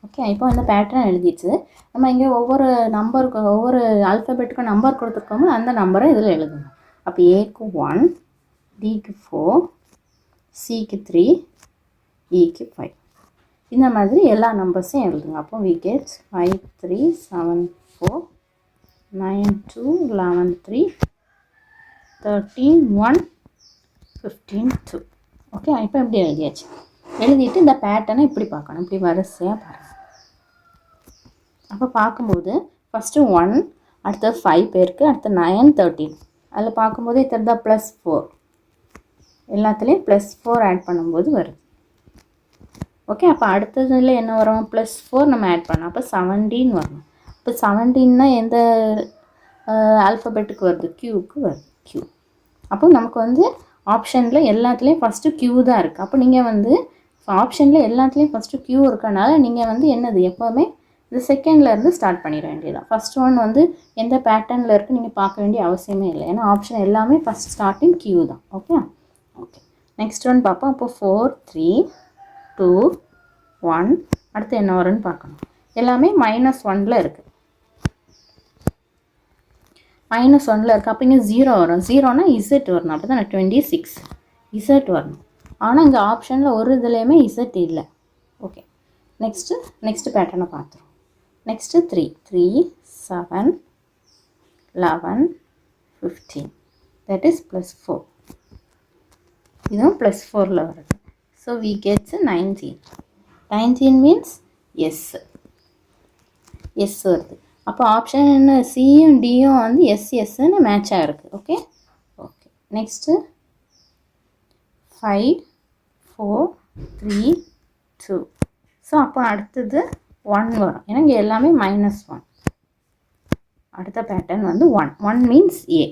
Okay, இப்போ இந்த பேட்டர்ன் எழுதிச்சு. நம்ம இங்கே ஒவ்வொரு நம்பருக்கு ஒவ்வொரு ஆல்ஃபபெட்டுக்கும் நம்பர் கொடுத்துருக்கோமோ அந்த நம்பரை இதில் எழுதணும். அப்போ ஏக்கு 1, டிக்கு 4, சிக்கு 3, இக்கு 5. இந்த மாதிரி எல்லா நம்பர்ஸையும் எழுதுங்க. அப்போ we get 5 3 7 4 9 2 11 3 13 1 15 2. ஓகே, இப்போ இப்படி எழுதியாச்சு. எழுதிட்டு இந்த பேட்டர்னை இப்படி பார்க்கணும். இப்படி வரிசையாக பாருங்கள். அப்போ பார்க்கும்போது ஃபஸ்ட்டு 1, அடுத்தது 5 பேருக்கு, அடுத்து 9 13. அதில் பார்க்கும்போது இத்தனை தான் +4. எல்லாத்துலேயும் +4 ஆட் பண்ணும்போது வருது. ஓகே, அப்போ அடுத்ததில் என்ன வரும்? +4 நம்ம ஆட் பண்ணோம். அப்போ 17 வரணும். இப்போ 17னா எந்த ஆல்ஃபபெட்டுக்கு வருது? க்யூக்கு வருது. க்யூ. அப்போ நமக்கு வந்து ஆப்ஷனில் எல்லாத்துலேயும் ஃபஸ்ட்டு க்யூ தான் இருக்குது. அப்போ நீங்கள் வந்து ஆப்ஷனில் எல்லாத்துலேயும் ஃபஸ்ட்டு க்யூ இருக்கனால நீங்கள் வந்து என்னது எப்போவுமே இந்த செகண்ட்லேருந்து ஸ்டார்ட் பண்ணிட வேண்டியதான். ஃபஸ்ட் ஒன் வந்து எந்த பேட்டர்னில் இருக்குது நீங்கள் பார்க்க வேண்டிய அவசியமே இல்லை. ஏன்னா ஆப்ஷன் எல்லாமே ஃபஸ்ட் ஸ்டார்டிங் க்யூ தான். ஓகே ஓகே நெக்ஸ்ட் ஒன் பார்ப்போம். அப்போ 4 3 2 1 அடுத்து என்ன வரும்னு பார்க்கணும். எல்லாமே -1ல் இருக்குது. -1ல் இருக்குது. அப்போ இங்கே 0 வரும். 0னா இசட் வரணும். அப்போ தான் 26 இசட் வரணும். ஆனால் இங்கே ஆப்ஷனில் ஒரு இதுலேயுமே இசட் இல்லை. ஓகே நெக்ஸ்ட்டு பேட்டர்னை பார்த்துருவோம். Next 3 3 7 11 15 that is +4. இதுவும் +4ல் வருது. So we get 19. 19 means S வருது. அப்போ ஆப்ஷன் என்ன சியும் டியும் வந்து எஸ்ன்னு மேட்சாக இருக்குது. Okay next 5 4 3 2. ஸோ அப்போ அடுத்தது 1 வரும். ஏன்னா இங்கே எல்லாமே -1. அடுத்த பேட்டர்ன் வந்து 1 மீன்ஸ் ஏ.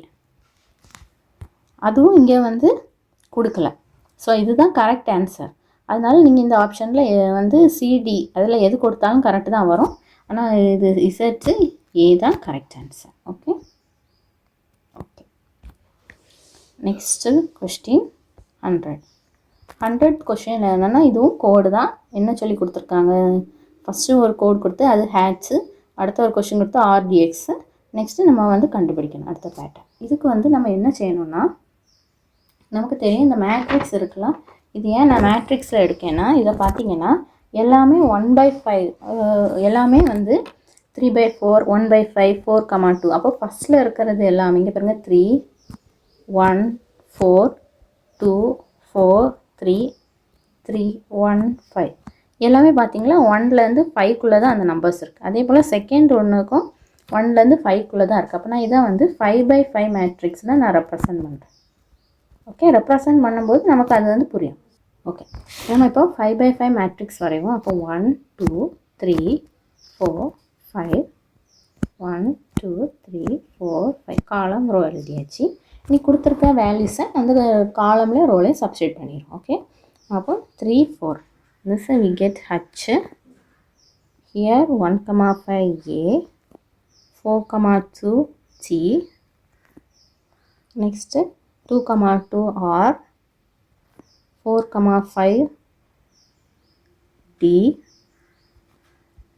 அதுவும் இங்கே வந்து கொடுக்கல. ஸோ இதுதான் கரெக்ட் ஆன்சர். அதனால நீங்கள் இந்த ஆப்ஷனில் வந்து சிடி அதில் எது கொடுத்தாலும் கரெக்டு தான் வரும். ஆனால் இது இசட்டு ஏ தான் correct answer. Okay next question 100 question என்னென்னா இதுவும் கோடு தான். என்ன சொல்லி கொடுத்துருக்காங்க, ஃபஸ்ட்டு ஒரு கோடு கொடுத்து அது ஹேட்ஸு, அடுத்த ஒரு கொஸ்டின் கொடுத்து ஆர்டிஎக்ஸு, நெக்ஸ்ட்டு நம்ம வந்து கண்டுபிடிக்கணும் அடுத்த பேட்டர்ன். இதுக்கு வந்து நம்ம என்ன செய்யணும்னா, நமக்கு தெரியும் இந்த மேட்ரிக்ஸ் இருக்கலாம். இது ஏன் நான் மேட்ரிக்ஸில் எடுக்கேன்னா, இதை பார்த்தீங்கன்னா எல்லாமே 1/5 எல்லாமே வந்து 3/4 1/5 4, 2. அப்போ ஃபஸ்ட்டில் இருக்கிறது எல்லாமே இங்கே பாருங்கள் 3 1 4 2 4 3 3 1 5 எல்லாமே பார்த்தீங்களா 1லேருந்து 5க்குள்ளே தான் அந்த நம்பர்ஸ் இருக்குது. அதே போல் செகண்ட் ஒன்றுக்கும் 1லேருந்து 5க்குள்ளே தான் இருக்குது. அப்போ நான் இதை வந்து 5/5 மேட்ரிக்ஸில் நான் ரெப்ரசன்ட் பண்ணுறேன். ஓகே ரெப்ரசன்ட் பண்ணும்போது நமக்கு அது வந்து புரியும். ஓகே நம்ம இப்போ 5/5 மேட்ரிக்ஸ் வரைவோம். அப்போ 1 2 3 4 5 1 2 3 4 5 காலம் ரோ எழுதியாச்சு. நீ கொடுத்துருக்க வேல்யூஸை அந்த காலம்லேயும் ரோலையும் சப்ஸ்டியூட் பண்ணிடுவோம். ஓகே அப்போ 3 4 this we get H here 1,5 A 4,2 T next 2,2 R 4,5 D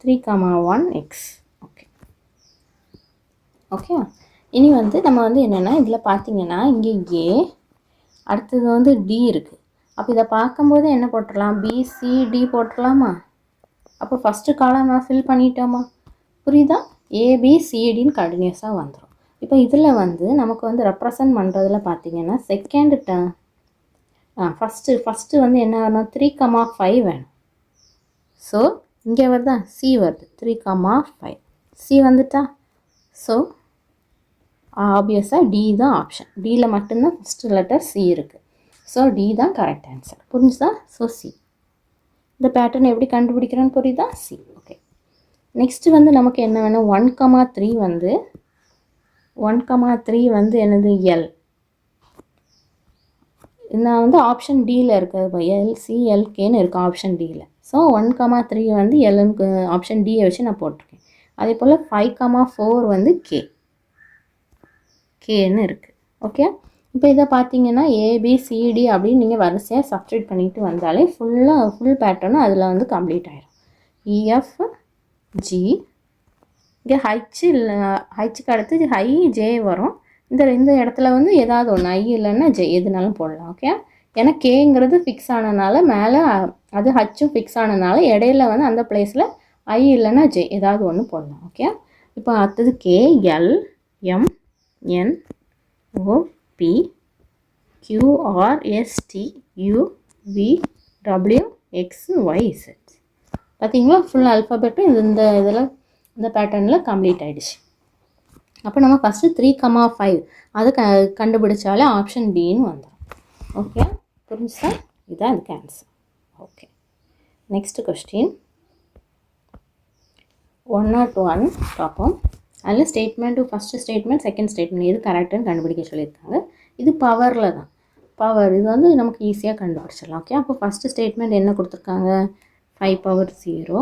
3,1 X. Okay இனி வந்து நம்ம வந்து என்னென்னா இதில் பார்த்தீங்கன்னா இங்கே ஏ அடுத்தது வந்து டி இருக்குது. அப்போ இதை பார்க்கும்போது என்ன போட்டுடலாம், பிசிடி போட்டுடலாமா? அப்போ ஃபஸ்ட்டு காலம் நான் ஃபில் பண்ணிட்டோமா? புரியுதா? ஏபிசிடின்னு கண்டினியூஸாக வந்துடும். இப்போ இதில் வந்து நமக்கு வந்து ரெப்ரசன்ட் பண்ணுறதுல பார்த்தீங்கன்னா செகண்ட் ஃபஸ்ட்டு வந்து என்ன வேணும், 3,5 வேணும். ஸோ இங்கே வருதா சி வருது 3,5 சி வந்துட்டா. ஸோ ஆப்வியஸாக டி தான் ஆப்ஷன். டியில் மட்டும்தான் ஃபஸ்ட்டு லெட்டர் சி இருக்குது. ஸோ டி தான் கரெக்ட் ஆன்சர். புரிஞ்சுதா? So C. இந்த பேட்டர்ன் எப்படி கண்டுபிடிக்கிறோன்னு புரியுதா? சி. ஓகே நெக்ஸ்ட்டு வந்து நமக்கு என்ன வேணும், 1,3 வந்து 1,3 வந்து என்னது எல். நான் வந்து ஆப்ஷன் டியில் இருக்கிறது எல்சிஎல்கேன்னு இருக்குது ஆப்ஷன் டியில். ஸோ 1,3 வந்து எல்லுக்கு ஆப்ஷன் டியை வச்சு நான் போட்டிருக்கேன். அதே போல் 5,4 வந்து கேன்னு இருக்குது. ஓகே இப்போ இதை பார்த்தீங்கன்னா ஏபிசிடி அப்படின்னு நீங்கள் வரிசையாக சப்ஸ்டியூட் பண்ணிட்டு வந்தாலே ஃபுல் பேட்டர்னும் அதில் வந்து கம்ப்ளீட் ஆகிடும். இஎஃப் ஜி இங்கே ஹச்சுக்கு அடுத்து ஹை ஜே வரும். இந்த இடத்துல வந்து ஏதாவது ஒன்று ஐ இல்லைன்னா ஜே எதுனாலும் போடலாம். ஓகே ஏன்னா கேங்கிறது ஃபிக்ஸ் ஆனதுனால மேலே அது ஹச்சும் ஃபிக்ஸ் ஆனதுனால இடையில வந்து அந்த பிளேஸில் ஐ இல்லைன்னா ஜே ஏதாவது ஒன்று போடலாம். ஓகே இப்போ அடுத்தது K L M N O P Q R S T U V W X Y Z. பார்த்தீங்களா ஃபுல் அல்ஃபபெட்டும் இந்த பேட்டர்னில் கம்ப்ளீட் ஆகிடுச்சு. அப்போ நம்ம ஃபஸ்ட்டு 3,5 அது கண்டுபிடிச்சாலே ஆப்ஷன் டின்னு வந்துடும். ஓகே புரிஞ்சுதா? இதுதான் அதுக்கு ஆன்சர். ஓகே நெக்ஸ்ட் கொஸ்டின் 101 பார்ப்போம். அதில் ஃபஸ்ட்டு ஸ்டேட்மெண்ட் செகண்ட் ஸ்டேட்மெண்ட் எது கரெக்டுன்னு கண்டுபிடிக்க சொல்லியிருக்காங்க. இது பவரில் தான். பவர் இது வந்து நமக்கு ஈஸியாக கண்டுபிடிச்சிடலாம். ஓகே, அப்போ ஃபஸ்ட்டு ஸ்டேட்மெண்ட் என்ன கொடுத்துருக்காங்க, 5 power 0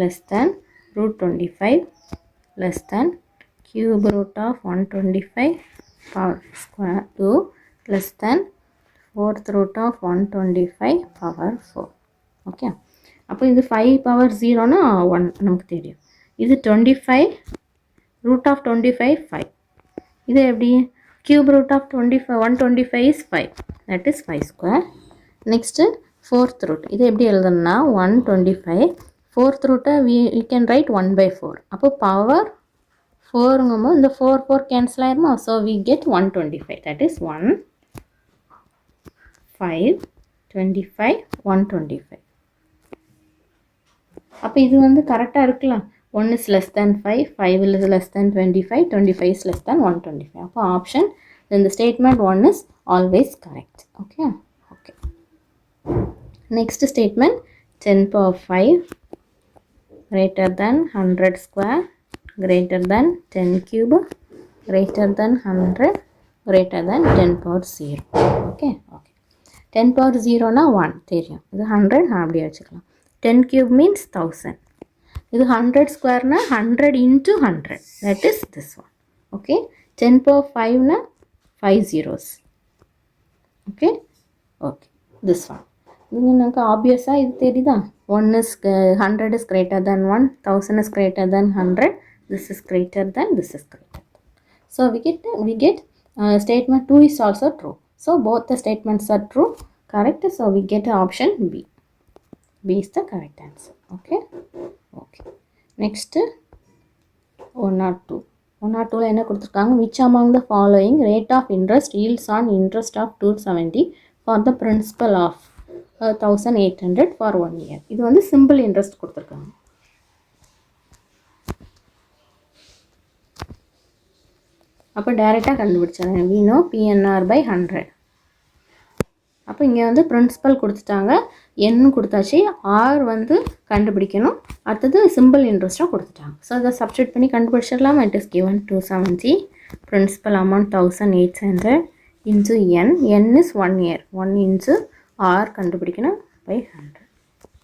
less than root 25 less than cube root of 125 power square 2 less than fourth root of 125 power 4. Okay, அப்போ இது 5 power 0னா 1 நமக்கு தெரியும். இது 25 root of 25 5. இது எப்படி, cube root of 25 125 is 5, that is 5 square. Next fourth root, இது எப்படி எழுதணும்னா 125 fourth root we can write 1 by 4. அப்போ பவர் 4ங்குமோ இந்த 4 கேன்சல் ஆயிருமா, so we get 125, that is 1 5 25 125. அப்போ இது வந்து கரெக்டாக இருக்கலாம். 1 is less than 5, 5 is less than 25, 25 is less than 125. அப்போ option then the statement 1 is always correct. Okay. Okay. Next statement, 10 power 5 greater than 100 square greater than 10 cube greater than 100 greater than 10 power 0. Okay. Okay. 10 power 0 னா 1 தெரியும். இது 100 அப்படியே வச்சுக்கலாம். 10 cube means 1000. இது 100 square னா 100 into 100, that is this one. Okay. 10 power 5 னா 5 zeros. Okay. Okay. This one. இது நமக்கு ஆப்வியஸாக இது தெரியுதா, 1 is 100 is greater than 1, 1000 is greater than 100, this is greater than, this is greater than. So we get statement 2 is also true. So both the statements are true, correct. So we get option B. B is the correct answer. Okay. Okay. Next 102. 102ல என்ன கொடுத்துருக்காங்க, which among the following rate of interest yields on interest of 270 for the principal of 1800 for 1 year. இது வந்து simple interest கொடுத்துருக்காங்க. அப்போ டைரெக்டாக கண்டுபிடிச்சாங்க, we know PNR by 100. அப்போ இங்கே வந்து பிரின்சிபல் கொடுத்துட்டாங்க, என்ன கொடுத்தாச்சு, ஆர் வந்து கண்டுபிடிக்கணும், அடுத்தது சிம்பிள் இன்ட்ரெஸ்ட்டாக கொடுத்துட்டாங்க. ஸோ அதை சப்ஸ்டியூட் பண்ணி கண்டுபிடிச்சிடலாமா. It is given 270, principal amount 1800 into n is 1 year, 1 into r கண்டுபிடிக்கணும் by 100.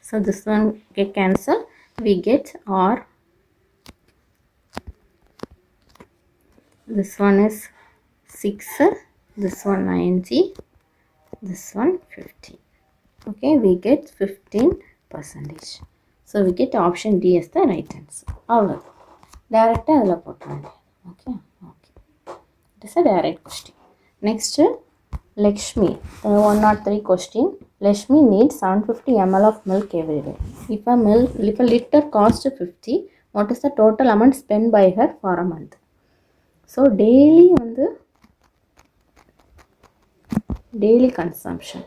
So this one get cancel, we get r, this one is 6, this one 90, this one 50. Okay, we get 15%. So we get option D as the right answer. அவ்வளோ டைரெக்டாக அதில் போட்டுருவாங்க. Okay. Okay, it is a direct question. Next, Lakshmi, 103 question. Lakshmi needs 750 ml of milk every day. If a liter costs 50, what is the total amount spent by her for a month? So daily வந்து daily consumption.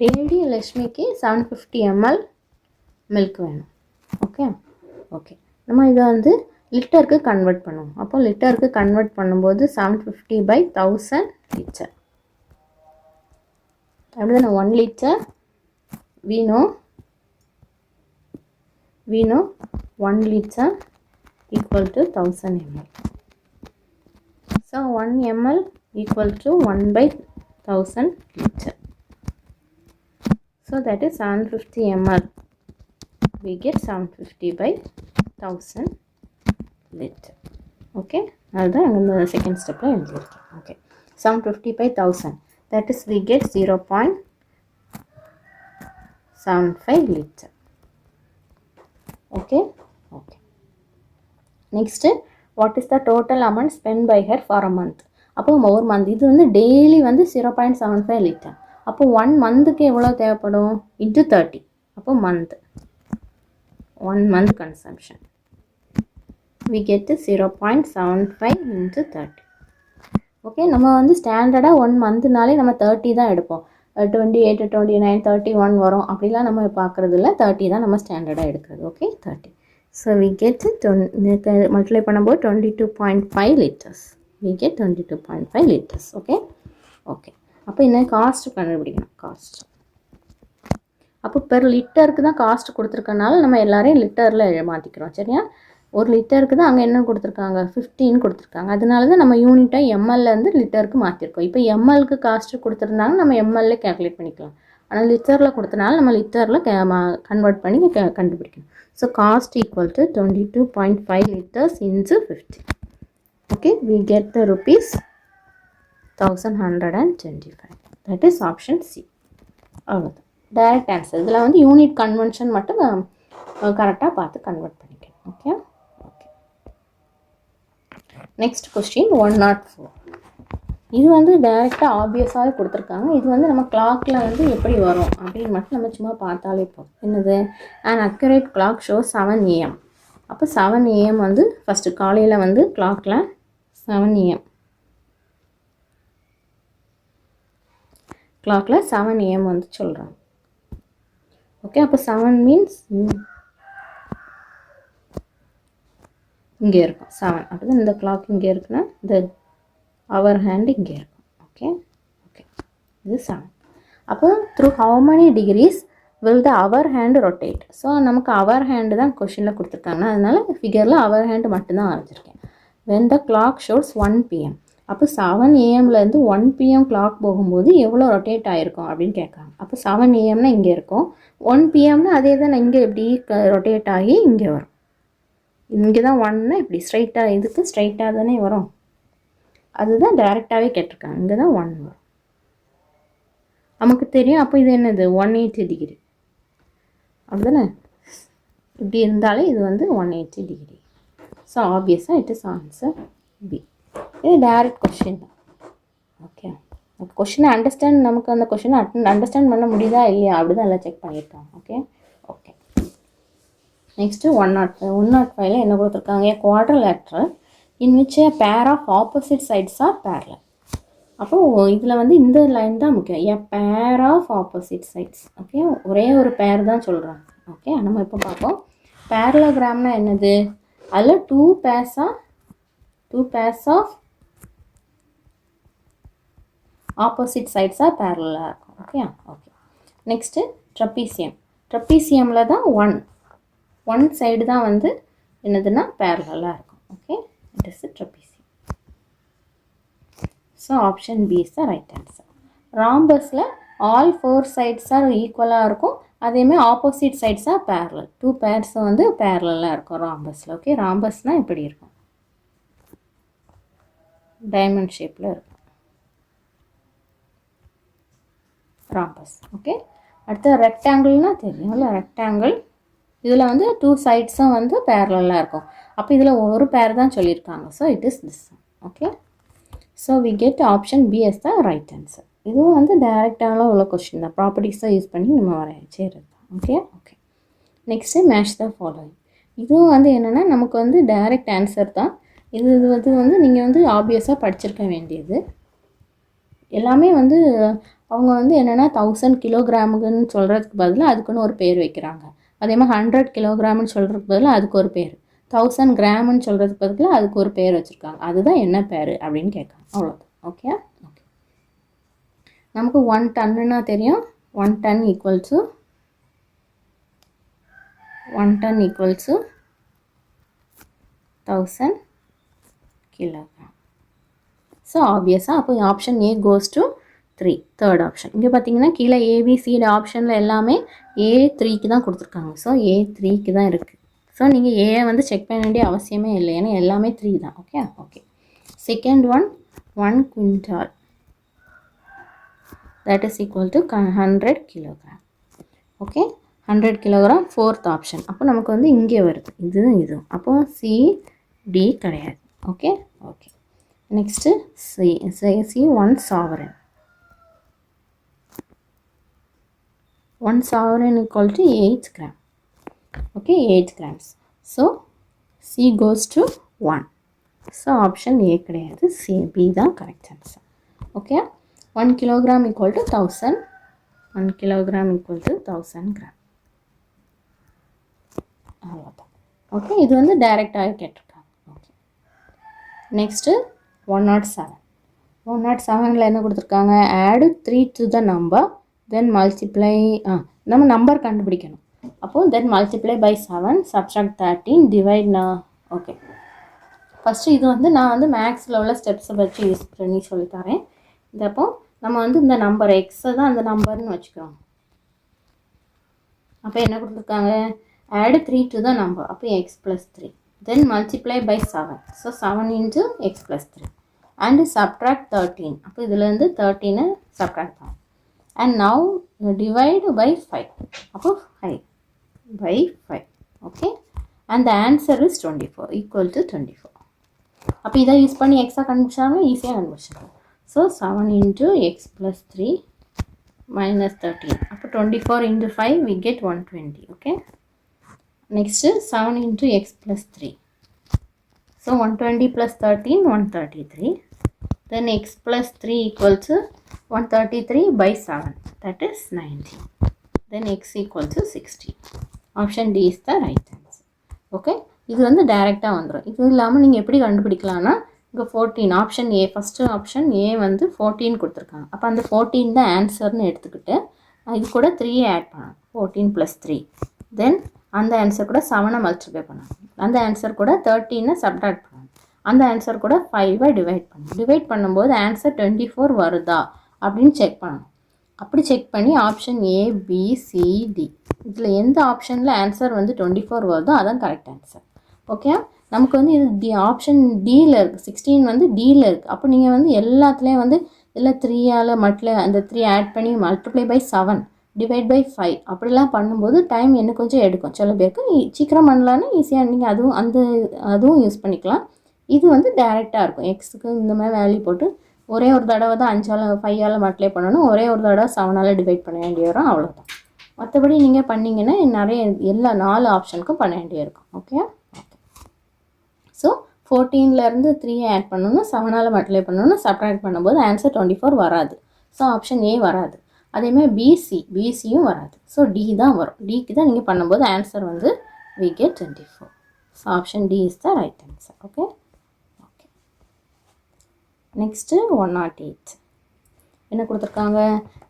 Daily லக்ஷ்மிக்கு 750 ml milk வேணும். Okay. Okay, நம்ம இதை வந்து லிட்டருக்கு convert பண்ணுவோம். அப்போ லிட்டருக்கு கன்வெர்ட் பண்ணும்போது 750 by 1000 லிட்டர். அப்படி தானே, 1 liter we know 1 liter equal to 1000 ml. So 1 ml equal to 1 by 1000 liter. So that is 750 ml. We get 750 by 1000 liter. Okay, அதுதான் இந்த செகண்ட் ஸ்டெப்பில் எழுதியிருக்கேன். Okay, 750 by 1000, that is we get 0.75 liter. Okay. Okay. Next, what is the total amount spent by her for a month? அப்போ ஒரு month, இது வந்து daily வந்து 0.75 litre. அப்போ 1 மந்த்துக்கு எவ்வளோ தேவைப்படும், இன்ட்டு 30. அப்போ month 1 month consumption, we get 0.75 into 30. Okay, நம்ம வந்து ஸ்டாண்டர்டாக 1 மந்த்னாலே நம்ம 30 தான் எடுப்போம். 28 29 31 வரும், அப்படிலாம் நம்ம பார்க்குறது இல்லை. 30 தான் நம்ம ஸ்டாண்டர்டாக எடுக்கிறது. Okay, 30. So we get multiply பண்ணும்போது 22.5 liters. we get 22.5 liters. Okay. Okay, அப்போ என்ன காஸ்ட் கண்டுபிடிக்கணும். காஸ்ட் அப்போ பெர் லிட்டருக்கு தான் காஸ்ட் கொடுத்துருக்கனால நம்ம எல்லாரையும் லிட்டரில் மாற்றிக்கிறோம். சரியா, ஒரு லிட்டருக்கு தான் அங்கே என்ன கொடுத்துருக்காங்க 15 கொடுத்துருக்காங்க. அதனால தான் நம்ம யூனிட்டாக எம்எல்லேருந்து லிட்டருக்கு மாற்றிருக்கோம். இப்போ எம்எல்க்கு காஸ்ட்டு கொடுத்துருந்தாங்க, நம்ம எம்எல்லே கேல்குலேட் பண்ணிக்கலாம். ஆனால் லிட்டரில் கொடுத்தனால நம்ம லிட்டரில் கன்வெர்ட் பண்ணி கண்டுபிடிக்கணும். So cost equal to 22.5 liters into 50. Okay, we get the rupees 1125. That is option C. அவ்வளோதான் டைரக்ட் ஆன்சர். இதில் வந்து யூனிட் கன்வென்ஷன் மட்டும் கரெக்டாக பார்த்து கன்வெர்ட் பண்ணிக்கணும். Okay okay. Next question 104. இது வந்து டைரெக்டாக ஆப்வியஸாகவே கொடுத்துருக்காங்க. இது வந்து நம்ம கிளாக்கில் வந்து எப்படி வரும் அப்படின்னு மட்டும் நம்ம சும்மா பார்த்தாலே போதும். என்னது, and accurate clock show 7 AM. அப்போ 7 AM வந்து ஃபஸ்ட்டு காலையில் வந்து கிளாக்கில் 7 AM கிளாக்கில் 7 AM வந்து சொல்கிறாங்க. ஓகே, அப்போ 7 மீன்ஸ் இங்கே இருக்கும் 7. அப்போ இந்த கிளாக் இங்கே இருக்குன்னா இந்த அவர் ஹேண்ட் இங்கே இருக்கும். ஓகே ஓகே, இது 7. அப்போ through how many degrees will the hour hand rotate? So நமக்கு அவர் ஹேண்டு தான் கொஷினில் கொடுத்துருக்காங்க, அதனால ஃபிகரில் அவர் ஹேண்டு மட்டும்தான் வரைஞ்சிருக்கேன். when the clock shows 1 PM. அப்போ 7 AMலேருந்து 1 PM கிளாக் போகும்போது எவ்வளோ ரொட்டேட் ஆகிருக்கும் அப்படின்னு கேட்குறாங்க. அப்போ 7 AMனா இங்கே இருக்கும், 1 PMனா அதே தான் இங்கே எப்படி ரொட்டேட் ஆகி இங்கே வரும். இங்கே தான் 1ன்னா இப்படி ஸ்ட்ரைட்டாக, இதுக்கு ஸ்ட்ரைட்டாக தானே வரும். அதுதான் டைரெக்டாகவே கேட்டிருக்காங்க. இங்கே தான் 1 வரும் நமக்கு தெரியும். அப்போ இது என்னது 180 டிகிரி அப்படிதானே, இப்படி இருந்தாலே இது வந்து 180 டிகிரி. ஸோ ஆப்வியஸாக இட் இஸ் ஆன்சர் பி. இது டைரக்ட் கொஷின் தான். ஓகே, கொஷினை அண்டர்ஸ்டாண்ட், நமக்கு அந்த கொஷினை அண்டர்ஸ்டாண்ட் பண்ண முடியுதா இல்லையா அப்படி தான் எல்லாம் செக் பண்ணியிருக்காங்க. Okay okay. நெக்ஸ்ட்டு 105ல் என்ன கொடுத்துருக்காங்க, quadrilateral in which a pair of opposite sides are parallel. அப்போது இதில் வந்து இந்த லைன் தான் முக்கியம், a pair of opposite sides. Okay, ஒரே ஒரு பேர் தான் சொல்கிறாங்க. ஓகே, நம்ம இப்போ பார்ப்போம். பேரலோகிராம்னா என்னது, அதில் 2 pairs of opposite sides are parallel இருக்கும். Okay okay. நெக்ஸ்ட்டு ட்ரப்பீசியமில் தான் ஒன் சைடு தான் வந்து என்னதுன்னா பேரலாக இருக்கும். Okay, it is a trapezium. So option B is the right answer. Rhombusல all 4 sides are equal-ஆக இருக்கும், அதேமாதிரி opposite sides are parallel. 2 pairs வந்து parallel-ஆக இருக்கும் rhombusல. ஓகே, rhombusனா இப்படி இருக்கும், டைமண்ட் ஷேப்பில் இருக்கும் rhombus. ஓகே, அடுத்து ரெக்டாங்கிள்னா தெரியும்ல, ரெக்டாங்கிள் இதில் வந்து 2 சைட்ஸும் வந்து பேரலாக இருக்கும். அப்போ இதில் ஒரு பேர் தான் சொல்லியிருக்காங்க. So it is this. Okay, so we get option B is the right answer. இதுவும் வந்து டைரெக்டாக உள்ள கொஸ்டின் தான், ப்ராப்பர்ட்டிஸை யூஸ் பண்ணி நம்ம செய்கிறது தான். Okay okay. Next match the following. இதுவும் வந்து என்னென்னா நமக்கு வந்து டைரெக்ட் ஆன்சர் தான். இது வந்து நீங்கள் வந்து ஆப்வியஸாக படிச்சிருக்க வேண்டியது. எல்லாமே வந்து அவங்க வந்து என்னென்னா 1000 கிலோகிராமுக்குன்னு சொல்கிறதுக்கு பதிலாக அதுக்குன்னு ஒரு பேர் வைக்கிறாங்க. அதே மாதிரி 100 கிலோகிராம்னு சொல்கிறதுக்கு பதிலாக அதுக்கு ஒரு பேர், 1000 கிராம்னு சொல்கிறதுக்கு பதிலாக அதுக்கு ஒரு பேர் வச்சுருக்காங்க. அதுதான் என்ன பேர் அப்படின்னு கேட்காங்க, அவ்வளோதான். Okay okay. நமக்கு 1 டன்னுன்னா தெரியும், 1 ton equal to 1000 kilogram. So ஆப்வியஸாக அப்போ option A goes to 3, third option. இங்கே பார்த்தீங்கன்னா கீழே ஏபிசிடி ஆப்ஷனில் எல்லாமே A3க்கு தான் கொடுத்துருக்காங்க. ஸோ A3க்கு தான் இருக்குது. ஸோ நீங்கள் ஏ வந்து செக் பண்ண வேண்டிய அவசியமே இல்லை, ஏன்னா எல்லாமே 3 தான். Okay okay. Second one 1 quintal, that is equal to 100 kilogram. Okay, 100 kilogram fourth option. அப்போ நமக்கு வந்து இங்கே வருது, இதுவும் அப்போ CD கிடையாது. Okay okay. Next C 1 sovereign. 1 sovereign equal to 8 gram. Okay, 8 grams. So C goes to 1. So option A கிடையாது, C, B தான் correct answer. Okay, 1 kilogram equal to 1000. 1 kilogram equal to 1000 gram. அவ்வளோதான். Okay, இது வந்து டைரெக்டாக கேட்டிருக்காங்க. Okay, next 107. 107ல் என்ன கொடுத்துருக்காங்க, add 3 to the number, then multiply, நம்ம நம்பர் கண்டுபிடிக்கணும். அப்போது then multiply by 7, subtract 13, divide okay, first இது வந்து நான் வந்து மேக்ஸில் உள்ள ஸ்டெப்ஸை வச்சு யூஸ் பண்ணி சொல்லித்தரேன். இதப்போ நம்ம வந்து இந்த நம்பர் எக்ஸை தான் அந்த நம்பர்னு வச்சுக்கிறோம். அப்போ என்ன கொடுத்துருக்காங்க, add 3 to the number, அப்போ x plus 3, then multiply by 7, so 7 into x plus 3 and subtract 13, அப்போ இதிலேருந்து 13 subtract பண்ணலாம். And now divide by 5, அப்போ 5 by 5, okay, and the answer is 24 equal to 24. அப்போ இதை யூஸ் பண்ணி எக்ஸாக கண்டுபிடிச்சாலும் ஈஸியாக கண்டுபிடிச்சிடலாம். So 7 into x plus 3 minus 13, அப்போ 24 into 5 we get 120, okay. Next 7 into x plus 3, so 120 plus 13 133, then x plus 3 equal to 133 by 7, that is 90, then x equal to 60. Option D is the right answer. Okay, இது வந்து டைரெக்டாக வந்துடும். இது இல்லாமல் நீங்கள் எப்படி கண்டுபிடிக்கலாம்னா, இங்கே 14 option A, first option A வந்து 14 கொடுத்துருக்காங்க. அப்போ அந்த 14 தான் ஆன்சர்னு எடுத்துக்கிட்டு இது கூட 3 ஆட் பண்ணணும். 14 + 3, தென் அந்த ஆன்சர் கூட 7 மல்டிப்ளை பண்ணணும். அந்த ஆன்சர் கூட 13 சப்ட்ராக்ட் பண்ணணும். அந்த ஆன்சர் கூட 5 டிவைட் பண்ணணும். டிவைட் பண்ணும்போது ஆன்சர் 24 வருதா அப்படின்னு செக் பண்ணணும். அப்படி செக் பண்ணி option A, B, C, D இதில் எந்த ஆப்ஷனில் ஆன்சர் வந்து 24 வருதோ அதான் கரெக்ட் ஆன்சர். ஓகே, நமக்கு வந்து இது ஆப்ஷன் டியில் இருக்குது, 16 வந்து டியில் இருக்குது. அப்போ நீங்கள் வந்து எல்லாத்துலேயும் வந்து இதில் 3ஆல் அந்த 3 ஆட் பண்ணி மல்டிப்ளை பை 7 டிவைட் பை 5 அப்படிலாம் பண்ணும்போது டைம் இன்னும் கொஞ்சம் எடுக்கும். சில பேருக்கு சீக்கிரம் பண்ணலான்னு ஈஸியாக நீங்கள் அதுவும் யூஸ் பண்ணிக்கலாம். இது வந்து டைரெக்டாக இருக்கும். எக்ஸுக்கு இந்த மாதிரி வேல்யூ போட்டு ஒரே ஒரு தடவை தான் 5ஆல் மல்டிப்ளை பண்ணணும், ஒரே ஒரு தடவை 7ஆல் டிவைட் பண்ண வேண்டிய வரும், அவ்வளோதான். மற்றபடி நீங்கள் பண்ணிங்கன்னா நிறைய எல்லா 4 ஆப்ஷனுக்கும் பண்ண வேண்டிய இருக்கும். ஓகே, ஸோ 14லேருந்து 3 ஆட் பண்ணணும், 7ஆல் மல்டிப்ளை பண்ணணும், சப்ட்ராக்ட் பண்ணும்போது ஆன்சர் 24 வராது. ஸோ ஆப்ஷன் ஏ வராது. அதேமாதிரி பிசியும் வராது. ஸோ டி தான் வரும். டிக்கு தான் நீங்கள் பண்ணும்போது ஆன்சர் வந்து we get 24. So option D is the right answer. Okay, next 108 என்ன கொடுத்துருக்காங்க,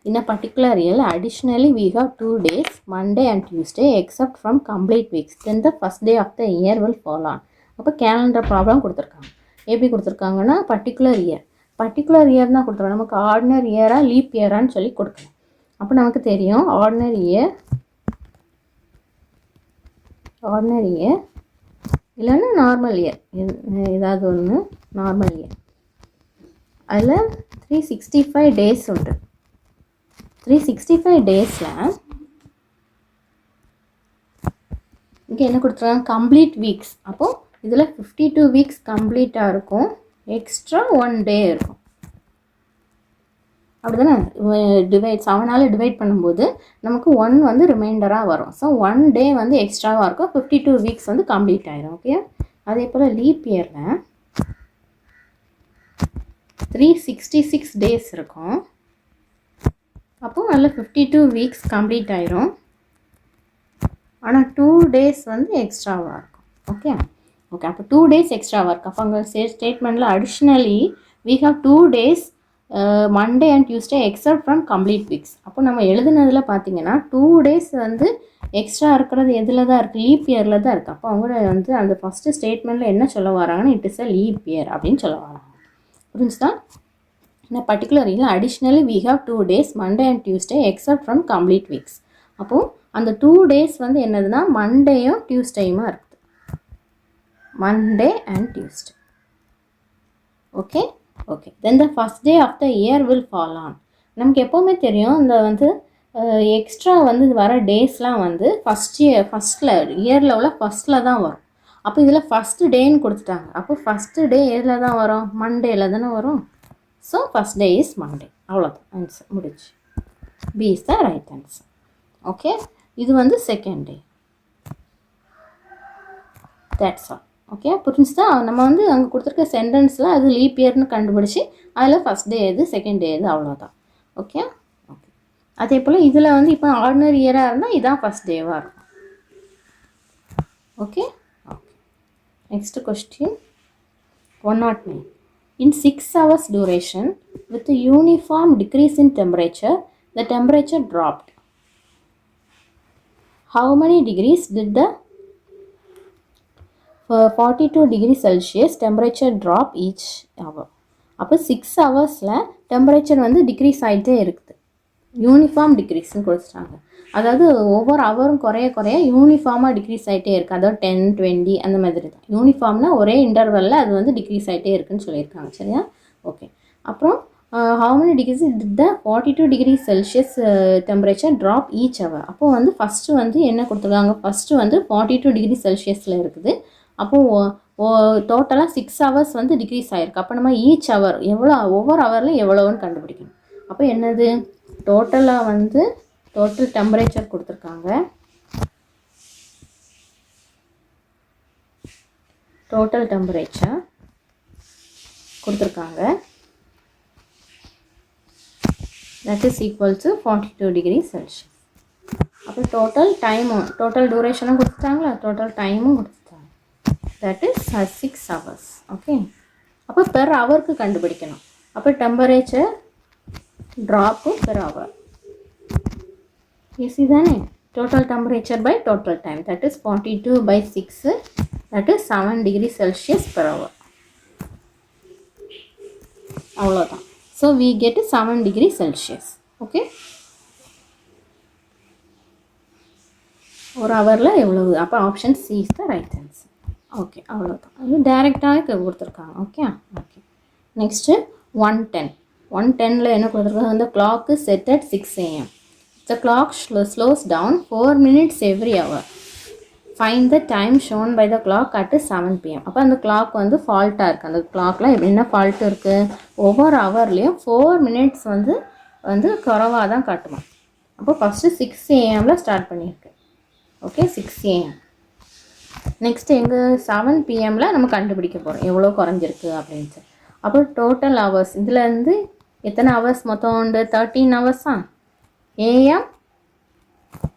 in a particular year additionally we have 2 days, Monday and Tuesday, except from complete weeks, then the first day of the year will fall on. அப்போ calendar problem கொடுத்துருக்காங்க. எப்படி கொடுத்துருக்காங்கன்னா, particular year தான் கொடுத்துருக்காங்க. நமக்கு ordinary இயரா லீப் இயரான்னு சொல்லி கொடுக்கணும். அப்போ நமக்கு தெரியும் ஆர்டினரி இயர் இல்லைன்னா நார்மல் இயர், ஏதாவது ஒன்று நார்மல் இயர். அதில் 365 டேஸ் உண்டு. 365 டேஸில் இங்கே என்ன கொடுத்துருக்காங்க, கம்ப்ளீட் வீக்ஸ். அப்போது இதில் 52 வீக்ஸ் கம்ப்ளீட்டாக இருக்கும், எக்ஸ்ட்ரா 1 டே இருக்கும். அப்படி தானே 7ஆல் டிவைட் பண்ணும்போது நமக்கு 1 வந்து ரிமைண்டராக வரும். ஸோ 1 டே வந்து எக்ஸ்ட்ராவாக இருக்கும், 52 வீக்ஸ் வந்து கம்ப்ளீட் ஆகிடும். ஓகே, அதே போல் லீப் இயரில் 366 டேஸ் இருக்கும். அப்போது அதில் 52 வீக்ஸ் கம்ப்ளீட் ஆகிரும். ஆனால் 2 டேஸ் வந்து எக்ஸ்ட்ராவாக இருக்கும். ஓகே, அப்போ 2 டேஸ் எக்ஸ்ட்ராவாக இருக்கும். அப்போ அங்கே ஸ்டேட்மெண்ட்டில் additionally we have 2 days Monday and Tuesday except from complete weeks. அப்போ நம்ம எழுதுனதில் பார்த்தீங்கன்னா 2 டேஸ் வந்து எக்ஸ்ட்ரா இருக்கிறது எதில் தான் இருக்குது, லீப் இயரில் தான் இருக்குது. அப்போ அவங்க வந்து அந்த ஃபஸ்ட்டு ஸ்டேட்மெண்ட்டில் என்ன சொல்ல வராங்கன்னா, it is a leap year அப்படின்னு சொல்ல வராங்க. புரிஞ்சுதா? இந்த particular year additionally we have 2 days Monday and Tuesday except from complete weeks. அப்போது அந்த 2 டேஸ் வந்து என்னதுன்னா மண்டேயும் டியூஸ்டேயுமா இருக்குது, Monday and Tuesday. Okay, then the first day of the year will fall on. நமக்கு எப்போவுமே தெரியும் இந்த வந்து எக்ஸ்ட்ரா வந்து வர டேஸ்லாம் வந்து ஃபஸ்ட்டில் இயரில் உள்ள ஃபஸ்ட்டில் தான் வரும். அப்போ இதில் ஃபஸ்ட்டு டேன்னு கொடுத்துட்டாங்க. அப்போ ஃபஸ்ட்டு டே எதில் தான் வரும், மண்டேயில் தானே வரும். So first day is Monday, அவ்வளோதான் ஆன்சர் முடிச்சு. B is the right answer. Okay, இது வந்து second day. That's all. Okay, புரிஞ்சுதா? நம்ம வந்து அங்கே கொடுத்துருக்க சென்டென்ஸில் அது லீப் இயர்னு கண்டுபிடிச்சி அதில் ஃபஸ்ட் டே எது செகண்ட் டே எது அவ்வளோதான். ஓகே, அதே போல் இதில் வந்து இப்போ ஆர்டினரி இயராக இருந்தால் இதுதான் ஃபஸ்ட் டேவாக இருக்கும். Okay, next question 109. In 6 hours duration, with a uniform decrease in temperature, the temperature dropped. How many degrees did the 42 degree Celsius temperature drop each hour. அப்போ 6 ஹவர்ஸில் டெம்பரேச்சர் வந்து டிக்ரீஸ் ஆகிட்டே இருக்குது. யூனிஃபார்ம் டிக்ரீஸ்ன்னு கொடுத்துட்டாங்க. அதாவது ஒவ்வொரு ஹவரும் குறைய குறைய யூனிஃபார்மாக டிக்ரீஸ் ஆகிட்டே இருக்குது. அதாவது 10, 20 அந்த மாதிரி தான். யூனிஃபார்ம்னா ஒரே இன்டர்வலில் அது வந்து டிக்ரீஸ் ஆகிட்டே இருக்குதுன்னு சொல்லியிருக்காங்க. சரியா? ஓகே. அப்புறம் how many degrees did the 42 degree Celsius temperature drop each hour? அப்போது வந்து ஃபஸ்ட்டு வந்து என்ன கொடுத்துருக்காங்க, ஃபஸ்ட்டு வந்து 42 டிகிரி செல்சியஸில் இருக்குது. அப்போது டோட்டலாக 6 ஹவர்ஸ் வந்து டிக்ரீஸ் ஆகிருக்கு. அப்போ நம்ம ஈச் ஹவர் எவ்வளோ, ஒவ்வொரு ஹவரில் எவ்வளோன்னு கண்டுபிடிக்கணும். அப்போ என்னது, டோட்டலாக வந்து டோட்டல் டெம்பரேச்சர் கொடுத்துருக்காங்க. டோட்டல் டெம்பரேச்சர் கொடுத்துருக்காங்க. that is equal to 42 degree Celsius. அப்போ டோட்டல் டைமும் டோட்டல் டூரேஷனும் கொடுத்துட்டாங்களா, டோட்டல் டைமும் கொடுத்துட்டாங்க. that is 6 hours. ஓகே. அப்போ பெர் ஹவருக்கு கண்டுபிடிக்கணும். அப்போ temperature drop per hour easy தானே. Total temperature by total time, that is 42 by 6, that is 7 degree Celsius per hour. அவ்வளோதான். So we get 7 degree Celsius. Okay. ஒரு ஹவரில் எவ்வளவு, அப்போ option C is the right answer. Okay, அவ்வளோதான். அது டைரெக்டாக கொடுத்துருக்காங்க. ஓகே. ஓகே. நெக்ஸ்ட்டு 110. 110ல் என்ன கொடுத்துருக்காங்க, அந்த clock set at 6 AM. The clock slows down 4 minutes every hour. Find the time shown by the clock at 7 PM. அப்போ அந்த கிளாக் வந்து ஃபால்ட்டாக இருக்குது. அந்த கிளாக்கில் என்ன ஃபால்ட் இருக்குது, ஒவ்வொரு ஹவர்லேயும் 4 minutes வந்து குறைவாக தான் காட்டுமா. அப்போ ஃபஸ்ட்டு 6 AM ஸ்டார்ட் பண்ணியிருக்கு. Okay, 6 AM. நெக்ஸ்ட்டு எங்கள் 7 PM நம்ம கண்டுபிடிக்க போகிறோம் எவ்வளோ குறைஞ்சிருக்கு அப்படின்ட்டு. அப்போ டோட்டல் ஹவர்ஸ் இதுலேருந்து எத்தனை ஹவர்ஸ் மொத்தம் உண்டு, 13 ஹவர்ஸா. AM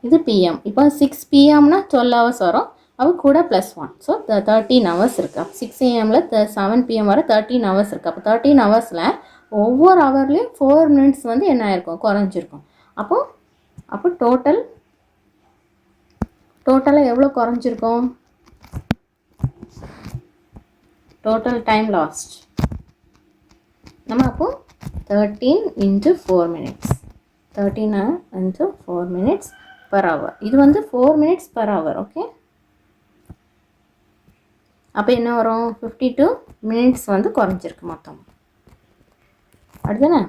இது PM. இப்போ 6 PMனா 12 ஹவர்ஸ் வரும். அப்போ கூட +1, ஸோ 13 ஹவர்ஸ் இருக்குது. அப்போ 6 AM 7 PM வர 13 ஹவர்ஸ் இருக்குது. அப்போ 13 ஹவர்ஸில் ஒவ்வொரு ஹவர்லேயும் 4 minutes வந்து என்ன ஆயிருக்கும், குறைஞ்சிருக்கும். அப்போ டோட்டலாக எவ்வளோ குறைஞ்சிருக்கும், டோட்டல் டைம் லாஸ்ட் நம்ம அப்போ 13 × 4 minutes, 13 × 4 minutes per hour. இது வந்து 4 minutes per hour. ஓகே. அப்போ என்ன வரும், 52 minutes வந்து குறைஞ்சிருக்கு மொத்தம். அடுத்தானே.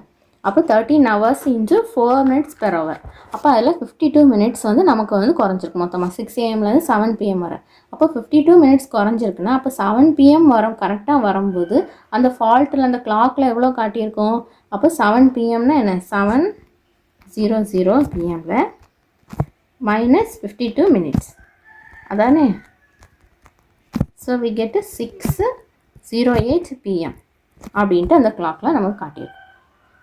அப்போ 13 hours × 4 minutes per hour. அப்போ அதில் 52 minutes வந்து நமக்கு வந்து குறைஞ்சிருக்கு மொத்தமாக 6 AM 7 PM வர. அப்போ 52 minutes குறைஞ்சிருக்குன்னா அப்போ 7 PM கரெக்டாக வரும்போது அந்த ஃபால்ட்டில் அந்த கிளாக்கில் எவ்வளோ காட்டியிருக்கோம். அப்போ 7 PMனா என்ன, 7:00 PM -52 minutes அதானே. ஸோ we get 6:08 PM அப்படின்ட்டு அந்த கிளாக்கில் நமக்கு காட்டியிருக்கோம்.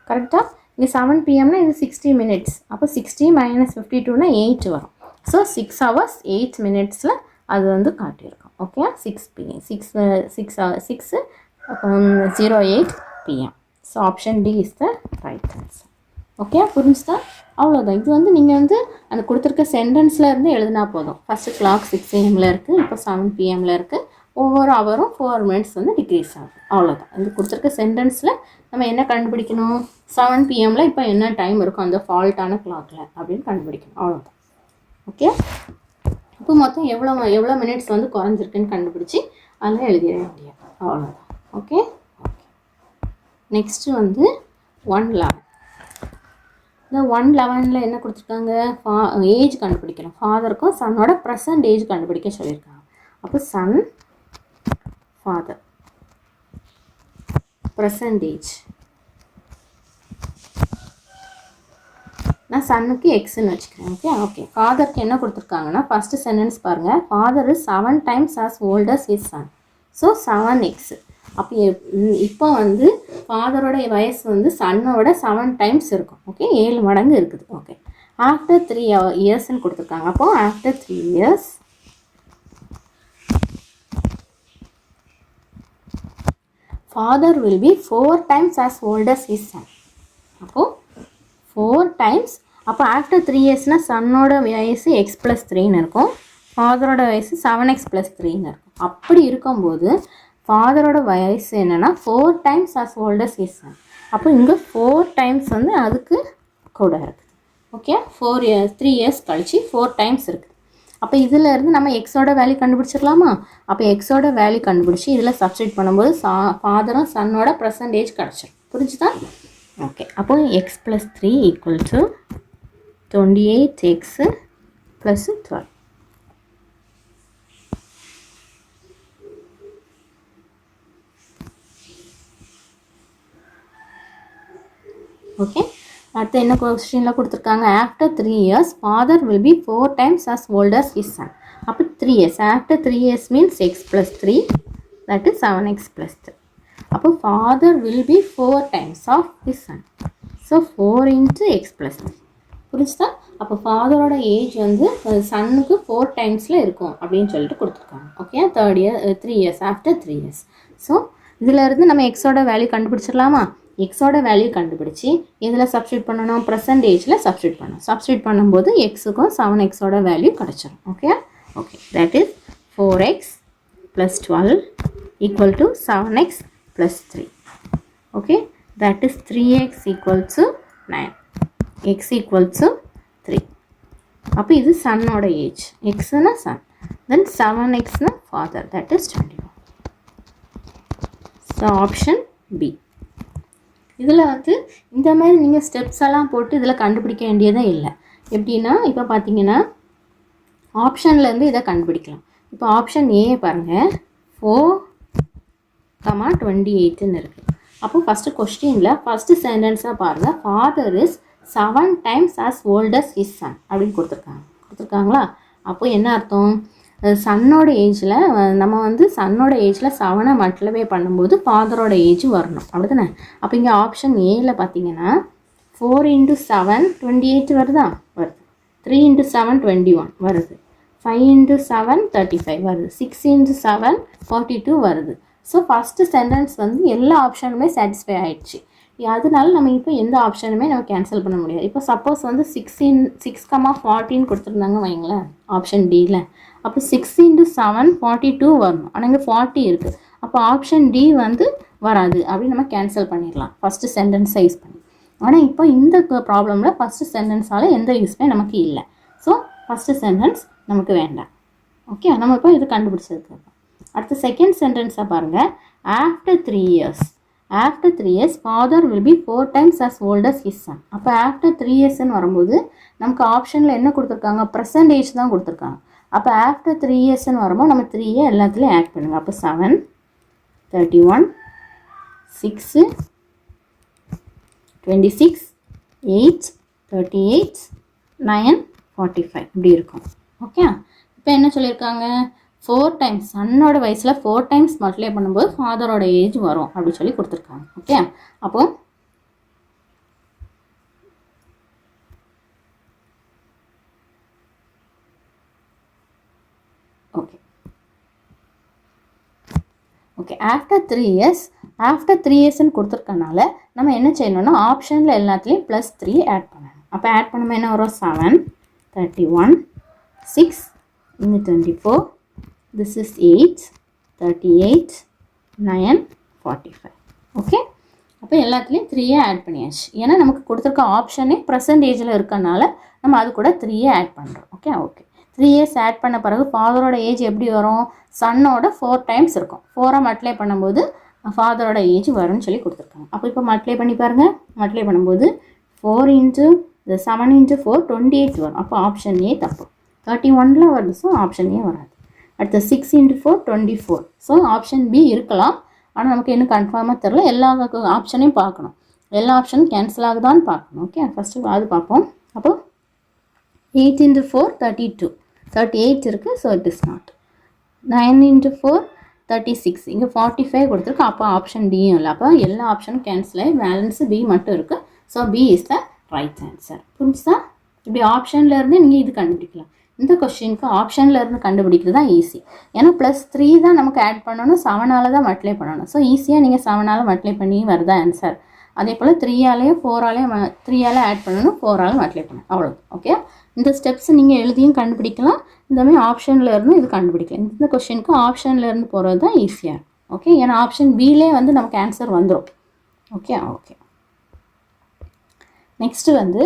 கரெக்டாக. இங்கே 7 PMனா இது 60 minutes. அப்போ 60 - 52னா 8 வரும். ஸோ 6 hours 8 minutes அது வந்து காட்டியிருக்கோம். Okay. 6:08 PM. So option D is the right answer. Okay, புரிஞ்சுதா? அவ்வளோதான். இது வந்து நீங்கள் வந்து அந்த கொடுத்துருக்க சென்டென்ஸில் இருந்து எழுதினா போதும். ஃபஸ்ட்டு கிளாக் 6 AM இருக்குது, இப்போ 7 PM இருக்குது. ஒவ்வொரு ஹவரும் 4 minutes வந்து டிக்ரீஸ் ஆகும். அவ்வளோதான். இந்த கொடுத்துருக்க சென்டென்ஸில் நம்ம என்ன கண்டுபிடிக்கணும், 7 PM இப்போ என்ன டைம் இருக்கும் அந்த ஃபால்ட்டான கிளாக்கில் அப்படின்னு கண்டுபிடிக்கணும். அவ்வளோதான். ஓகே. இப்போ மொத்தம் எவ்வளோ மினிட்ஸ் வந்து குறைஞ்சிருக்குன்னு கண்டுபிடிச்சி அதெல்லாம் எழுதிட வேண்டியது. அவ்வளோதான். ஓகே. ஓகே. நெக்ஸ்ட்டு வந்து 111. இந்த 111ல் என்ன கொடுத்துருக்காங்க, ஏஜ் கண்டுபிடிக்கணும். ஃபாதருக்கும் சன்னோட ப்ரெசன்ட் ஏஜ் கண்டுபிடிக்க சொல்லியிருக்காங்க. அப்போ சன், ஃபாதர், ப்ரெசன்ட் ஏஜ். நான் சன்னுக்கு எக்ஸ்ன்னு வச்சுக்கிறேன். ஓகே. ஓகே. ஃபாதருக்கு என்ன கொடுத்துருக்காங்கன்னா ஃபஸ்ட்டு சென்டென்ஸ் பாருங்கள். Father is 7 times as old as his son. So 7x. அப்போ இப்போ வந்து ஃபாதரோட வயசு வந்து சன்னோட 7 times இருக்கும். ஓகே, 7 மடங்கு இருக்குது. ஓகே. ஆஃப்டர் 3 yearsன்னு கொடுத்துருக்காங்க. அப்போது after 3 years father will be 4 times as old as his son. அப்போது 4 times. அப்போ ஆஃப்டர் 3 yearsனால் சன்னோட வயசு x + 3ன்னு இருக்கும், ஃபாதரோட வயசு 7x + 3ன்னு இருக்கும். அப்படி இருக்கும்போது ஃபாதரோட வயசு என்னென்னா 4 times as old as his son. அப்போ இங்கே 4 times வந்து அதுக்கு கூட இருக்குது. ஓகே, 4 years 3 years கழிச்சு 4 times இருக்குது. அப்போ இதில் இருந்து நம்ம எக்ஸோட வேல்யூ கண்டுபிடிச்சிடலாமா? அப்போ எக்ஸோட வேல்யூ கண்டுபிடிச்சி இதில் சப்ஸ்டியூட் பண்ணும்போது ஃபாதரும் சன்னோட பர்சன்டேஜ் கிடச்சிடும். புரிஞ்சுதா? ஓகே, அப்போ x plus 3 equal to 28x plus 12. Okay, அடுத்து என்ன கொஸ்டினில் கொடுத்துருக்காங்க? After 3 years father will be 4 times as old as his son. அப்போ 3 years, after 3 years means X plus 3, that is 7x plus 3. அப்போ father will be 4 times of his son. So 4 into X plus 3. புரிஞ்சுதா? அப்போ ஃபாதரோட age வந்து சன்னுக்கு 4 timesல இருக்கும் அப்படின்னு சொல்லிட்டு கொடுத்துருக்காங்க. Okay, 3 years, after 3 years. So இதில் இருந்து நம்ம எக்ஸோட வேல்யூ கண்டுபிடிச்சிடலாமா? எக்ஸோட வேல்யூ கண்டுபிடிச்சி இதில் சப்ஸ்டியூட் பண்ணணும், பர்சன்டேஜில் சப்ஸ்டியூட் பண்ணணும். சப்ஸ்டியூட் பண்ணும்போது எக்ஸுக்கும் 7xோட வேல்யூ கிடச்சிடும். Okay, okay, that is 4x plus 12 equal to 7x plus 3. Okay, that is 3x equal to 9, x equal to 3. அப்போ இது சன்னோட ஏஜ், எக்ஸ்னா சன், தென் 7xனா father, that is 21. So option B. இதில் வந்து இந்த மாதிரி நீங்கள் ஸ்டெப்ஸ் எல்லாம் போட்டு இதில் கண்டுபிடிக்க வேண்டியதே இல்லை. எப்படின்னா இப்போ பார்த்தீங்கன்னா ஆப்ஷன்லேருந்து இதை கண்டுபிடிக்கலாம். இப்போ ஆப்ஷன் ஏ பாருங்கள், 4,28ன்னு இருக்குது. அப்போ ஃபஸ்ட்டு கொஸ்டினில் ஃபஸ்ட்டு சென்டென்ஸாக பாருங்கள், father is 7 times as old as his son அப்படின்னு கொடுத்துருக்காங்களா? அப்போ என்ன அர்த்தம்? சன்னோட ஏஜில் நம்ம வந்து சன்னோட ஏஜில் 7 மல்டிப்ளை பண்ணும்போது ஃபாதரோட ஏஜ் வரணும், அப்படி தானே? அப்போ இங்கே ஆப்ஷன் ஏயில் பார்த்தீங்கன்னா 4 into 7 28 வருதா? வருது. 3 into 7 21 வருது. 5 into 7 35 வருது. 6 into 7 42 வருது. ஸோ ஃபஸ்ட்டு சென்டென்ஸ் வந்து எல்லா ஆப்ஷனுமே சாட்டிஸ்ஃபை ஆகிடுச்சு. அதனால நம்ம இப்போ எந்த ஆப்ஷனுமே நம்ம கேன்சல் பண்ண முடியாது. இப்போ சப்போஸ் வந்து 6,14 கொடுத்துருந்தாங்க வைங்களேன் ஆப்ஷன் டியில். அப்போ 6 into 7 42 வரணும். ஆனால் இங்கே 40 இருக்குது. அப்போ ஆப்ஷன் டி வந்து வராது அப்படின்னு நம்ம கேன்சல் பண்ணிடலாம் ஃபஸ்ட்டு சென்டென்ஸை யூஸ் பண்ணி. ஆனால் இப்போ இந்த ப்ராப்ளமில் ஃபஸ்ட்டு சென்டென்ஸால் எந்த யூஸ்மே நமக்கு இல்லை. ஸோ ஃபஸ்ட்டு சென்டென்ஸ் நமக்கு வேண்டாம். ஓகே, நம்ம இப்போ இது கண்டுபிடிச்சதுக்கு அடுத்து செகண்ட் சென்டென்ஸை பாருங்கள். After 3 years, after 3 years father will be 4 times as old as his son. அப்போ ஆஃப்டர் 3 yearsன்னு வரும்போது நமக்கு ஆப்ஷனில் என்ன கொடுத்துருக்காங்க? பர்சன்டேஜ் தான் கொடுத்துருக்காங்க. அப்போ ஆஃப்டர் 3 yearsன்னு வரும்போது நம்ம 3 எல்லாத்துலேயும் ஆட் பண்ணுங்கள். அப்போ 7 31 6 26 8 38 9 45 இப்படி இருக்கும். ஓகே, இப்போ என்ன சொல்லியிருக்காங்க? 4 times சன்னோட வயசில் 4 times மல்டிப்ளை பண்ணும்போது ஃபாதரோட ஏஜ் வரும் அப்படி சொல்லி கொடுத்துருக்காங்க. ஓகே, அப்போ okay okay after 3 years, after 3 yearsன்னு கொடுத்துருக்கனால நம்ம என்ன செய்யணும்னா ஆப்ஷனில் எல்லாத்துலேயும் +3 ஆட் பண்ணணும். அப்போ ஆட் பண்ணும்போது என்ன வரும்? 7 31 6 இங்கே 24, this is 8 38 9 45. ஓகே, அப்போ எல்லாத்துலேயும் 3 ஆட் பண்ணியாச்சு. ஏன்னா நமக்கு கொடுத்துருக்க ஆப்ஷனே பர்சன்டேஜில் இருக்கனால நம்ம அது கூட 3 ஆட் பண்ணுறோம். ஓகே ஓகே 3 years ஆட் பண்ண பிறகு ஃபாதரோட ஏஜ் எப்படி வரும்? சன்னோட 4 times இருக்கும். 4 மல்டிப்ளை பண்ணும்போது ஃபாதரோட ஏஜ் வரும்னு சொல்லி கொடுத்துருக்காங்க. அப்போ இப்போ மல்டிப்ளை பண்ணி பாருங்கள். மல்டிப்ளை பண்ணும்போது 4 into 7 into 4 28 வரும். அப்போ ஆப்ஷன் ஏ தப்பு. 31ல் வருது. ஸோ ஆப்ஷன் ஏ வராது. அடுத்து 6 into 4 24. ஸோ ஆப்ஷன் பி இருக்கலாம். ஆனால் நமக்கு இன்னும் கன்ஃபார்மாக தெரில. எல்லா ஆப்ஷனையும் பார்க்கணும். எல்லா ஆப்ஷனும் கேன்சல் ஆகுதான்னு பார்க்கணும். ஓகே, ஃபஸ்ட்டு அது பார்ப்போம். அப்போ 8 into 4 32 38 இருக்குது. So it is not. 9 into 4 36. இங்கே 45 கொடுத்துருக்கு. அப்போ ஆப்ஷன் டியும் இல்லை. அப்போ எல்லா ஆப்ஷனும் கேன்சல் ஆகி பேலன்ஸு பி மட்டும் இருக்குது. So B is the right answer. புரிஞ்சுதா? இப்படி ஆப்ஷன்லேருந்து நீங்கள் இது கண்டுபிடிக்கலாம். இந்த கொஸ்டினுக்கு ஆப்ஷன்லேருந்து கண்டுபிடிக்கிறது தான் ஈஸி. ஏன்னா +3 தான் நமக்கு ஆட் பண்ணணும். 7ஆல் தான் மல்டிப்ளை பண்ணணும். ஸோ ஈஸியாக நீங்கள் 7ஆல் மல்டிப்ளை பண்ணி வருதா ஆன்சர். அதே போல் 3ஆலேயும் 3ஆல் ஆட் பண்ணணும், 4ஆல் மல்டிப்ளை பண்ணணும், அவ்வளோ. ஓகே, இந்த ஸ்டெப்ஸ் நீங்கள் எழுதியும் கண்டுபிடிக்கலாம், இந்தமாதிரி ஆப்ஷனில் இருந்து இது கண்டுபிடிக்கலாம். இந்த கொஷினுக்கு ஆப்ஷனில் இருந்து போகிறது தான் ஈஸியாக. ஓகே, ஏன்னா ஆப்ஷன் பிலே வந்து நமக்கு ஆன்சர் வந்துடும். ஓகே. நெக்ஸ்ட்டு வந்து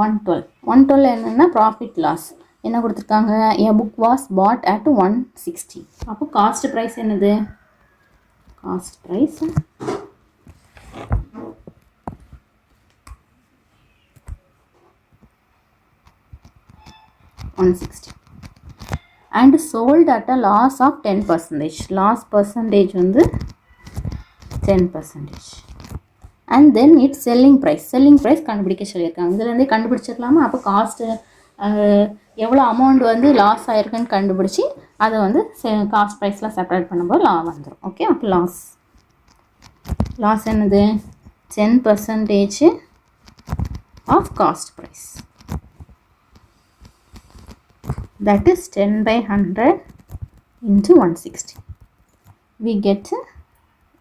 112 என்னென்னா ப்ராஃபிட் லாஸ் என்ன கொடுத்துருக்காங்க, a book was bought at 160. அப்போ காஸ்ட் ப்ரைஸ் என்னது, cost price 160 and sold at a loss of 10%. Loss percentage வந்து 10%. and then its selling price கண்டுபிடிக்க சொல்லியிருக்காங்க. இதுலேருந்தே கண்டுபிடிச்சிடலாமா? அப்போ காஸ்ட்டு எவ்வளோ அமௌண்ட் வந்து லாஸ் ஆகிருக்குன்னு கண்டுபிடிச்சி அதை வந்து காஸ்ட் ப்ரைஸில் செப்பரேட் பண்ணும்போது வந்துடும். ஓகே, அப்போ லாஸ் என்னது 10% of cost price, that is 10/100 into 160. we get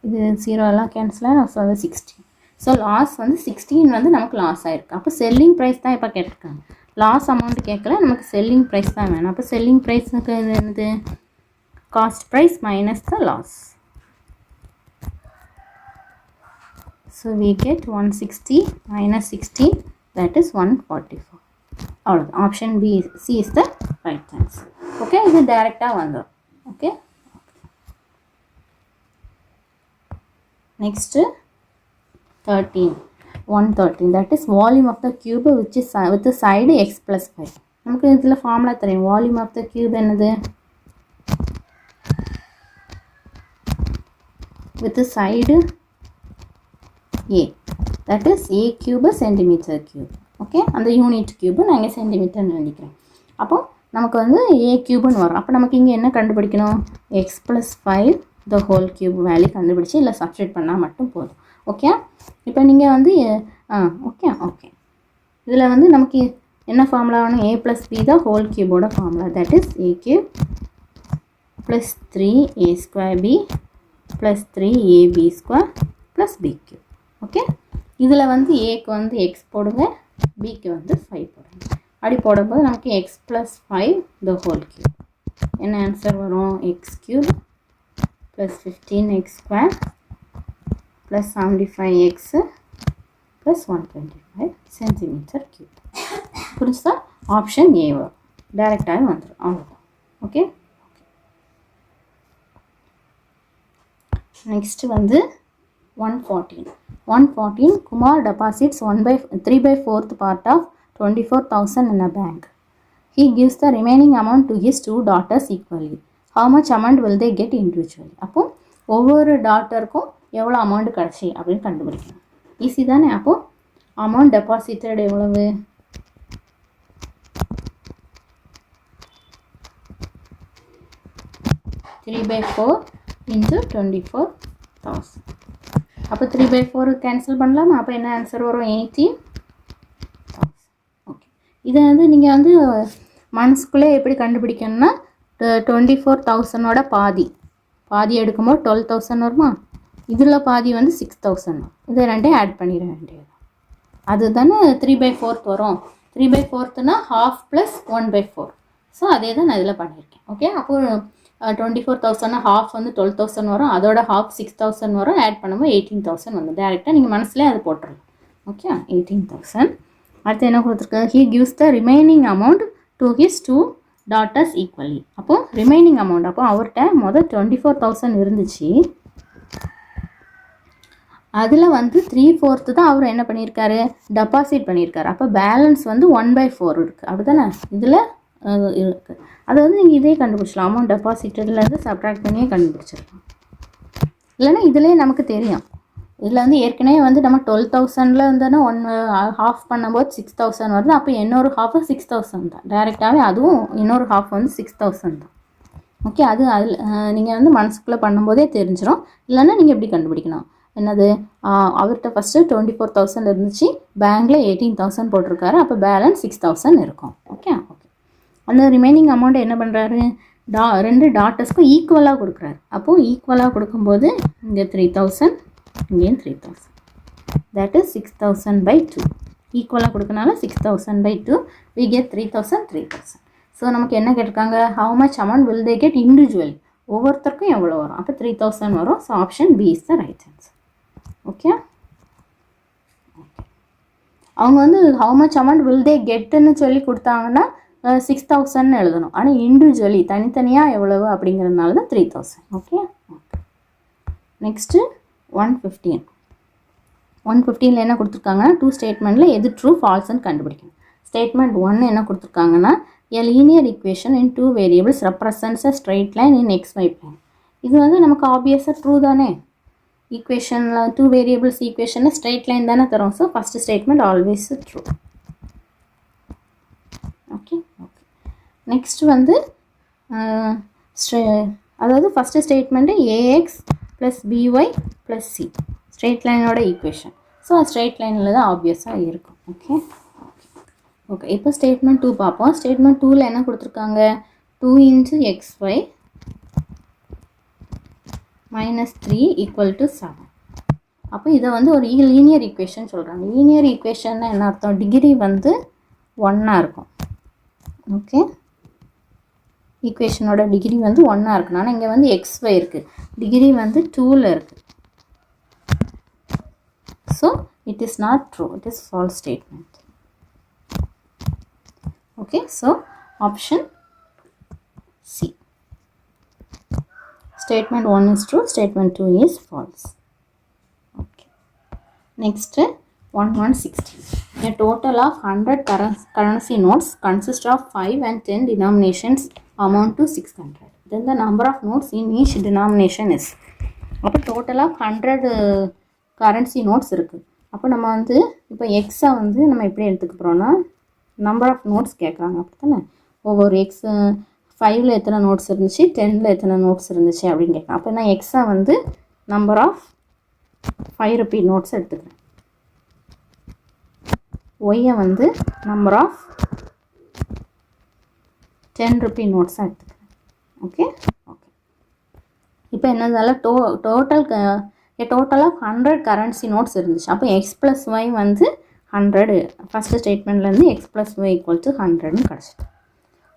இது 0 எல்லாம் கேன்சல் ஆகும், ஸோ 60. ஸோ லாஸ் வந்து 16 வந்து நமக்கு லாஸ் ஆகிருக்கு. அப்போ செல்லிங் ப்ரைஸ் தான் இப்போ கேட்டிருக்காங்க, லாஸ் அமௌண்ட் கேட்கல, நமக்கு செல்லிங் ப்ரைஸ் தான் வேணும். அப்போ செல்லிங் ப்ரைஸுக்கு இது என்னது, cost price minus the loss. So we get 160 minus 16, that is 144. அவ்வளோதான். Option B, C is the right answer. Okay, இது டைரெக்டாக வந்துடும். Okay, next 113, that is volume of the cube which is with the side x plus 5. நமக்கு இதில் formula தெரியும். Volume of the cube என்னது, with the side a, that is a cube centimeter cube. Okay, அந்த unit cube நான் இங்கே சென்டிமீட்டர்னு எழுதிக்கிறேன். அப்போ நமக்கு வந்து a கியூப்னு வரும். அப்போ நமக்கு இங்கே என்ன கண்டுபிடிக்கணும், x plus 5 the whole cube value கண்டுபிடிச்சி இல்லை சப்ஸ்டிட்யூட் பண்ணால் மட்டும் போதும். ஓகே, இப்போ நீங்கள் வந்து ஓகே இதில் வந்து நமக்கு என்ன ஃபார்முலா வேணும், a plus b the whole cubeோட formula, that is a cube plus 3a square b plus 3ab square plus b cube. Okay, இதில் வந்து ஏக்கு வந்து x போடுங்க, பிக்கு வந்து 5 போடுங்க. அப்படி போடும்போது நமக்கு x plus 5 the whole cube என்ன ஆன்சர் வரும், x cube plus 15x square plus 75x plus 125 centimeter cube. புரிஞ்சுதா? ஆப்ஷன் ஏ வரும், டைரெக்டாகவே வந்துடும், அவ்வளோதான். ஓகே, நெக்ஸ்ட்டு வந்து 114 Kumar deposits 3/4 part of 24,000 in a bank. He gives the remaining amount to his 2 daughters equally. How much amount will they get individually? அப்போ ஒவ்வொரு டாட்டருக்கும் எவ்வளோ amount கிடச்சி அப்படின்னு கண்டுபிடிக்கணும். ஈஸி தானே? அப்போது அமௌண்ட் டெபாசிட்டட் எவ்வளவு, 3/4 into 24,000. அப்போ 3/4 கேன்சல் பண்ணலாமா? அப்போ என்ன ஆன்சர் வரும், 18,000. ஓகே, இதை வந்து நீங்கள் வந்து மனசுக்குள்ளே எப்படி கண்டுபிடிக்கணும்னா 24,000ஓட பாதி எடுக்கும்போது 12,000 வருமா, இதில் பாதி வந்து 6,000. இதை ரெண்டையும் ஆட் பண்ணிட வேண்டியது. அது தானே 3/4 வரும். 3/4னா half plus 1/4. ஸோ அதே தான் நான் இதில் பண்ணியிருக்கேன். ஓகே, அப்போது 24,000 half வந்து 12,000 வரும், அதோட half 6,000 வரும், ஆட் பண்ணும்போது 18,000 வந்து டேரெக்டாக நீங்கள் மனசுலேயே அது போட்டுருங்க. ஓகே, 18,000. அடுத்து என்ன கொடுத்துருக்கு, he gives the remaining amount to his 2 daughters equally. அப்போது ரிமைனிங் அமௌண்ட், அப்போ அவர்கிட்ட மொதல் 24,000 இருந்துச்சு, அதில் வந்து 3/4 தான் அவர் என்ன பண்ணியிருக்காரு, டெபாசிட் பண்ணியிருக்காரு. அப்போ பேலன்ஸ் வந்து 1/4 இருக்குது, அப்படி தானே இதில் இருக்குது. அதை வந்து நீங்கள் இதே கண்டுபிடிச்சலாம், அமௌண்ட் டெபாசிட்டட்லேருந்து சப்ட்ராக்ட் பண்ணியே கண்டுபிடிச்சிடலாம். இல்லைன்னா இதிலே நமக்கு தெரியும், இதில் வந்து ஏற்கனவே வந்து நம்ம 12,000ல் இருந்தோன்னா half பண்ணும்போது 6,000 வருது. அப்போ இன்னொரு half 6,000 தான், டைரெக்டாகவே அதுவும் இன்னொரு half வந்து 6,000 தான். ஓகே, அது அதில் நீங்கள் வந்து மனசுக்குள்ளே பண்ணும்போதே தெரிஞ்சிடும். இல்லைன்னா நீங்கள் எப்படி கண்டுபிடிக்கணும், என்னது, அவர்கிட்ட ஃபஸ்ட்டு 24,000 இருந்துச்சு, பேங்க்கில் 18,000 போட்டிருக்காரு, அப்போ பேலன்ஸ் 6,000 இருக்கும். ஓகே, அந்த ரிமைனிங் அமௌண்ட் என்ன பண்ணுறாரு, 2 டாட்டர்ஸ்க்கும் ஈக்குவலாக கொடுக்குறாரு. அப்போது ஈக்குவலாக கொடுக்கும்போது இங்கே 3,000, இங்கேயும் 3,000. that is 6000 by 2. ஈக்குவலாக கொடுக்கனால 6000 by 2 we get 3000. ஸோ நமக்கு என்ன கேட்டிருக்காங்க, how much amount will they get individually, ஒவ்வொருத்தருக்கும் எவ்வளோ வரும். அப்போ 3000 வரும். So option B is the right answer. Okay, அவங்க வந்து how much amount will they getன்னு சொல்லி கொடுத்தாங்கன்னா 6000 எழுதணும். ஆனால் இண்டிவிஜுவலி தனித்தனியாக எவ்வளவு அப்படிங்கிறதுனால தான் 3000. Okay, next 115. 115ல் என்ன கொடுத்துருக்காங்கன்னா 2 ஸ்டேட்மெண்ட்டில் எது ட்ரூ ஃபால்ஸ்ன்னு கண்டுபிடிக்கணும். ஸ்டேட்மெண்ட் 1 என்ன கொடுத்துருக்காங்கன்னா a linear equation in 2 variables represents a straight line in xy plane. இது வந்து நமக்கு ஆப்வியஸாக ட்ரூ தானே. ஈக்குவேஷனில் 2 வேரியபிள்ஸ் ஈக்குவேஷனில் ஸ்ட்ரெயிட் லைன் தானே தரும். So first statement always true. Okay, next வந்து அதாவது first statement AX plus BY plus C straight லைனோட ஈக்குவேஷன். ஸோ ஸ்ட்ரெயிட் லைனில் தான் ஆப்வியஸாக இருக்கும். ஓகே, இப்போ ஸ்டேட்மெண்ட் 2 பார்ப்போம். ஸ்டேட்மெண்ட் 2ல் என்ன கொடுத்துருக்காங்க, 2 × xy minus 3 = 7. அப்போ இதை வந்து ஒரு லீனியர் ஈக்குவேஷன் சொல்கிறாங்க. லீனியர் ஈக்குவேஷன்னா என்ன அர்த்தம், டிகிரி வந்து 1 இருக்கும். ஓகே, ஈக்குவேஷனோட டிகிரி வந்து 1 இருக்கணும். ஆனால் இங்கே வந்து xy இருக்குது, டிகிரி வந்து 2ல் இருக்குது. So it is not true, it is false statement. Okay, so option C. Statement 1 is true, statement 2 is false. Okay. Next, 1116. A total of 100 currency notes consist of 5 and 10 denominations amount to 600. Then the number of notes in each denomination is. அப்போ total of 100 currency notes இருக்குது. அப்போ நம்ம வந்து இப்போ எக்ஸை வந்து நம்ம எப்படி எடுத்துக்க போகிறோன்னா நம்பர் ஆஃப் நோட்ஸ் கேட்குறாங்க. அப்படி தானே ஒவ்வொரு எக்ஸ் 5ல் எத்தனை நோட்ஸ் இருந்துச்சு, 10ல் எத்தனை நோட்ஸ் இருந்துச்சு அப்படின்னு கேட்குறேன். அப்போ நான் எக்ஸை வந்து நம்பர் ஆஃப் 5 ரூபி நோட்ஸ் எடுத்துக்கிறேன். ஒய்யை வந்து நம்பர் ஆஃப் 10 ரூபி நோட்ஸாக எடுத்துக்கிறேன். ஓகே, இப்போ என்னதால டோட்டல் ஆஃப் 100 கரன்சி நோட்ஸ் இருந்துச்சு. அப்போ எக்ஸ் ப்ளஸ் ஒய் வந்து 100, ஃபஸ்ட்டு ஸ்டேட்மெண்ட்லேருந்து எக்ஸ் ப்ளஸ் ஒய் = 100ன்னு கிடச்சிட்டு.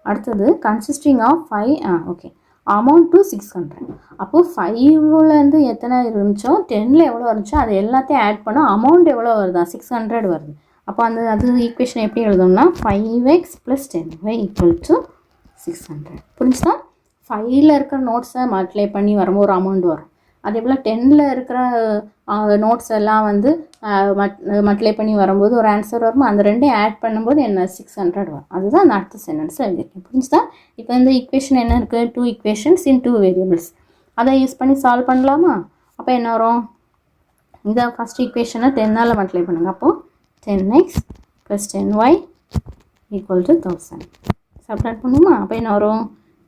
அடுத்தது consisting of 5 okay amount to 600. அப்போது 5லேருந்து எத்தனை இருந்துச்சோ 10ல் எவ்வளோ இருந்துச்சோ அது எல்லாத்தையும் ஆட் பண்ணால் அமௌண்ட் எவ்வளோ வருதா, 600 வருது. அப்போ அது ஈக்குவேஷன் எப்படி எழுதணும்னா 5x + 10y = 600. புரிஞ்சுதா? 5ல் இருக்கிற நோட்ஸை மல்டிப்ளை பண்ணி வரும்போது ஒரு அமௌண்ட் வரும். அதே போல் 10ல் இருக்கிற நோட்ஸ் எல்லாம் வந்து மல்டிப்ளை பண்ணி வரும்போது ஒரு ஆன்சர் வரும். அந்த ரெண்டையும் ஆட் பண்ணும்போது என்ன 600 வரும். அதுதான் அந்த அடுத்த சென்டென்ஸில் எழுதியிருக்கேன். புரிஞ்சுதா? இப்போ இந்த ஈக்குவேஷன் என்ன இருக்குது, 2 equations in 2 variables. அதை யூஸ் பண்ணி சால்வ் பண்ணலாமா? அப்போ என்ன வரும், இதை ஃபஸ்ட் ஈக்குவேஷனை 10ஆல் மல்டிப்ளை பண்ணுங்கள். அப்போது 10x + 10y = 1000 சப்ட்ராக்ட் பண்ணுமா? அப்போ என்ன வரும்,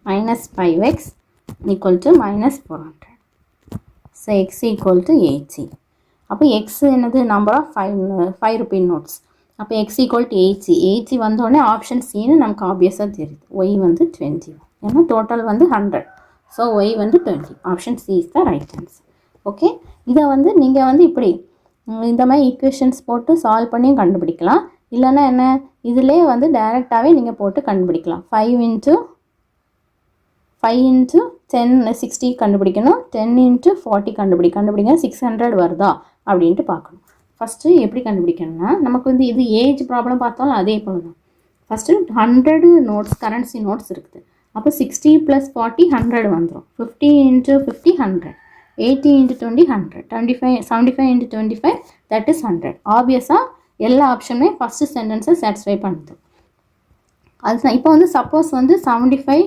-5x = -400. So x = 80. அப்போ எக்ஸ் என்னது நம்பர் ஆஃப் 5 ரூபி நோட்ஸ். அப்போ x = 80. 80 வந்தோடனே ஆப்ஷன் சின்னு நமக்கு ஆப்வியஸாக தெரியுது. ஒய் வந்து 20, ஏன்னா டோட்டல் வந்து 100. ஸோ ஒய் வந்து 20. Option C is the right answer. Okay, இதை வந்து நீங்கள் வந்து இப்படி இந்த மாதிரி ஈக்குவேஷன்ஸ் போட்டு சால்வ் பண்ணியும் கண்டுபிடிக்கலாம். இல்லைன்னா என்ன, இதிலே வந்து டைரெக்டாகவே நீங்கள் போட்டு கண்டுபிடிக்கலாம். 5 × 10 60 கண்டுபிடிக்கணும். 10 × 40 கண்டுபிடிங்க 600 வருதா அப்படின்ட்டு பார்க்கணும். ஃபஸ்ட்டு எப்படி கண்டுபிடிக்கணும்னா நமக்கு வந்து இது ஏஜ் ப்ராப்ளம் பார்த்தாலும் அதே போல் தான். ஃபஸ்ட்டு 100 நோட்ஸ் கரன்சி நோட்ஸ் இருக்குது. அப்போ 60 + 40 100 வந்துடும். 50 × 50 100, 80 × 20 100, 75 × 25 that is 100. ஆப்வியஸாக எல்லா ஆப்ஷனுமே ஃபஸ்ட்டு சென்டென்ஸை சாட்டிஸ்ஃபை பண்ணுது. அதுதான் இப்போ வந்து சப்போஸ் வந்து 75,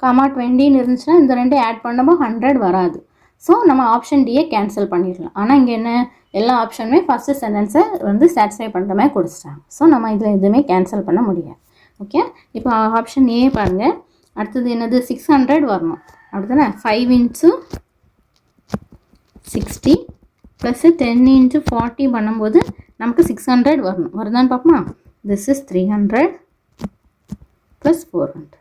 20 இருந்துச்சுன்னா இந்த ரெண்டையும் ஆட் பண்ணும்போது 100 வராது. ஸோ நம்ம ஆப்ஷன் டியை கேன்சல் பண்ணிடலாம். ஆனால் இங்கே என்ன, எல்லா ஆப்ஷனுமே ஃபஸ்ட்டு சென்டென்ஸை வந்து சாட்டிஸ்ஃபை பண்ணுற மாதிரி கொடுத்துட்டாங்க. ஸோ நம்ம இதில் எதுவுமே கேன்சல் பண்ண முடியாது. ஓகே, இப்போ ஆப்ஷன் ஏ பாருங்கள். அடுத்தது என்னது, 600 வரணும். அடுத்தது 5 × 60 ப்ளஸ் 10 × 40 பண்ணும்போது நமக்கு 600 வரணும். வருதான்னு பார்ப்போமா? திஸ் இஸ் 300 + 400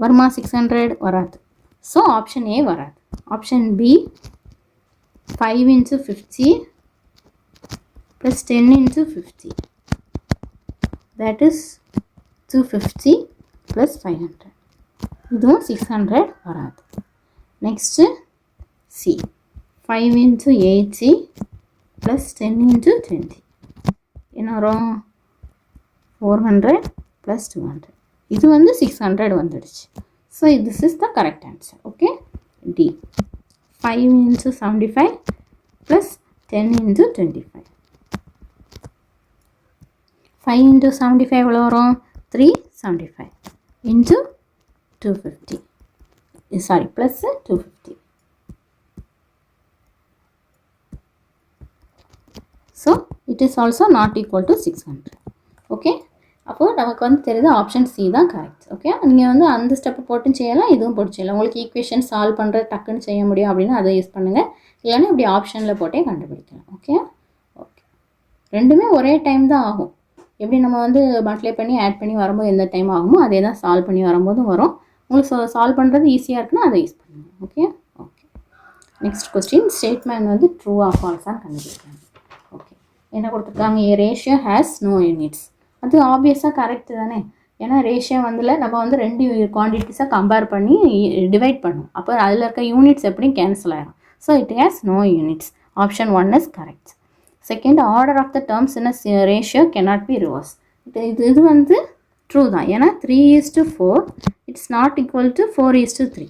வருமா? 600 வராது. ஸோ ஆப்ஷன் ஏ வராது. Option B 5 × 50 plus 10 into 50. That is 250 plus 500. இதுவும் 600 வராது. Next C. 5 into 80 plus 10 into 20. என்ன வரும்? 400 plus 200. இது வந்து 600 வந்துடுச்சு. So this is the correct answer. Okay. D. 5 into 75 plus 10 into 25. 5 into 75 எவ்வளோ வரும்? 375 into 250. Sorry, plus 250. So it is also not equal to 600. Okay. அப்போது நமக்கு வந்து தெரியுது ஆப்ஷன் சி தான் கரெக்ட். ஓகே, நீங்கள் வந்து அந்த ஸ்டெப்பை போட்டும் செய்யலாம், இதுவும் போட்டு செய்யலாம். உங்களுக்கு ஈக்குவேஷன் சால்வ் பண்ணுற டக்குன்னு செய்ய முடியும் அப்படின்னா அதை யூஸ் பண்ணுங்கள். இல்லைன்னா இப்படி ஆப்ஷனில் போட்டே கண்டுபிடிக்கலாம். ஓகே ஓகே, ரெண்டுமே ஒரே டைம் தான் ஆகும். எப்படி நம்ம வந்து மல்டிப்ளை பண்ணி ஆட் பண்ணி வரும்போது எந்த டைம் ஆகுமோ அதே தான் சால்வ் பண்ணி வரும்போதும் வரும். உங்களுக்கு சால்வ் பண்ணுறது ஈஸியாக இருக்குன்னா அதை யூஸ் பண்ணுங்கள். Okay okay. Next question, statement வந்து ட்ரூ ஆர் ஃபால்ஸான்னு கண்டுபிடிக்கலாம். ஓகே, என்ன கொடுத்துருக்காங்க? A ratio has no units. அது ஆப்வியஸாக கரெக்ட் தானே. ஏன்னா ரேஷியோ வந்துல நம்ம வந்து ரெண்டு குவான்டிட்டிஸாக கம்பேர் பண்ணி டிவைட் பண்ணும். அப்போ அதில் இருக்க யூனிட்ஸ் எப்படியும் கேன்சல் ஆகிடும். So it has no units. Option 1 is correct. Second, order of the terms in a ratio cannot be reversed. இது வந்து ட்ரூ தான். ஏன்னா 3:4 இட்ஸ் நாட் ஈக்குவல் டு 4:3.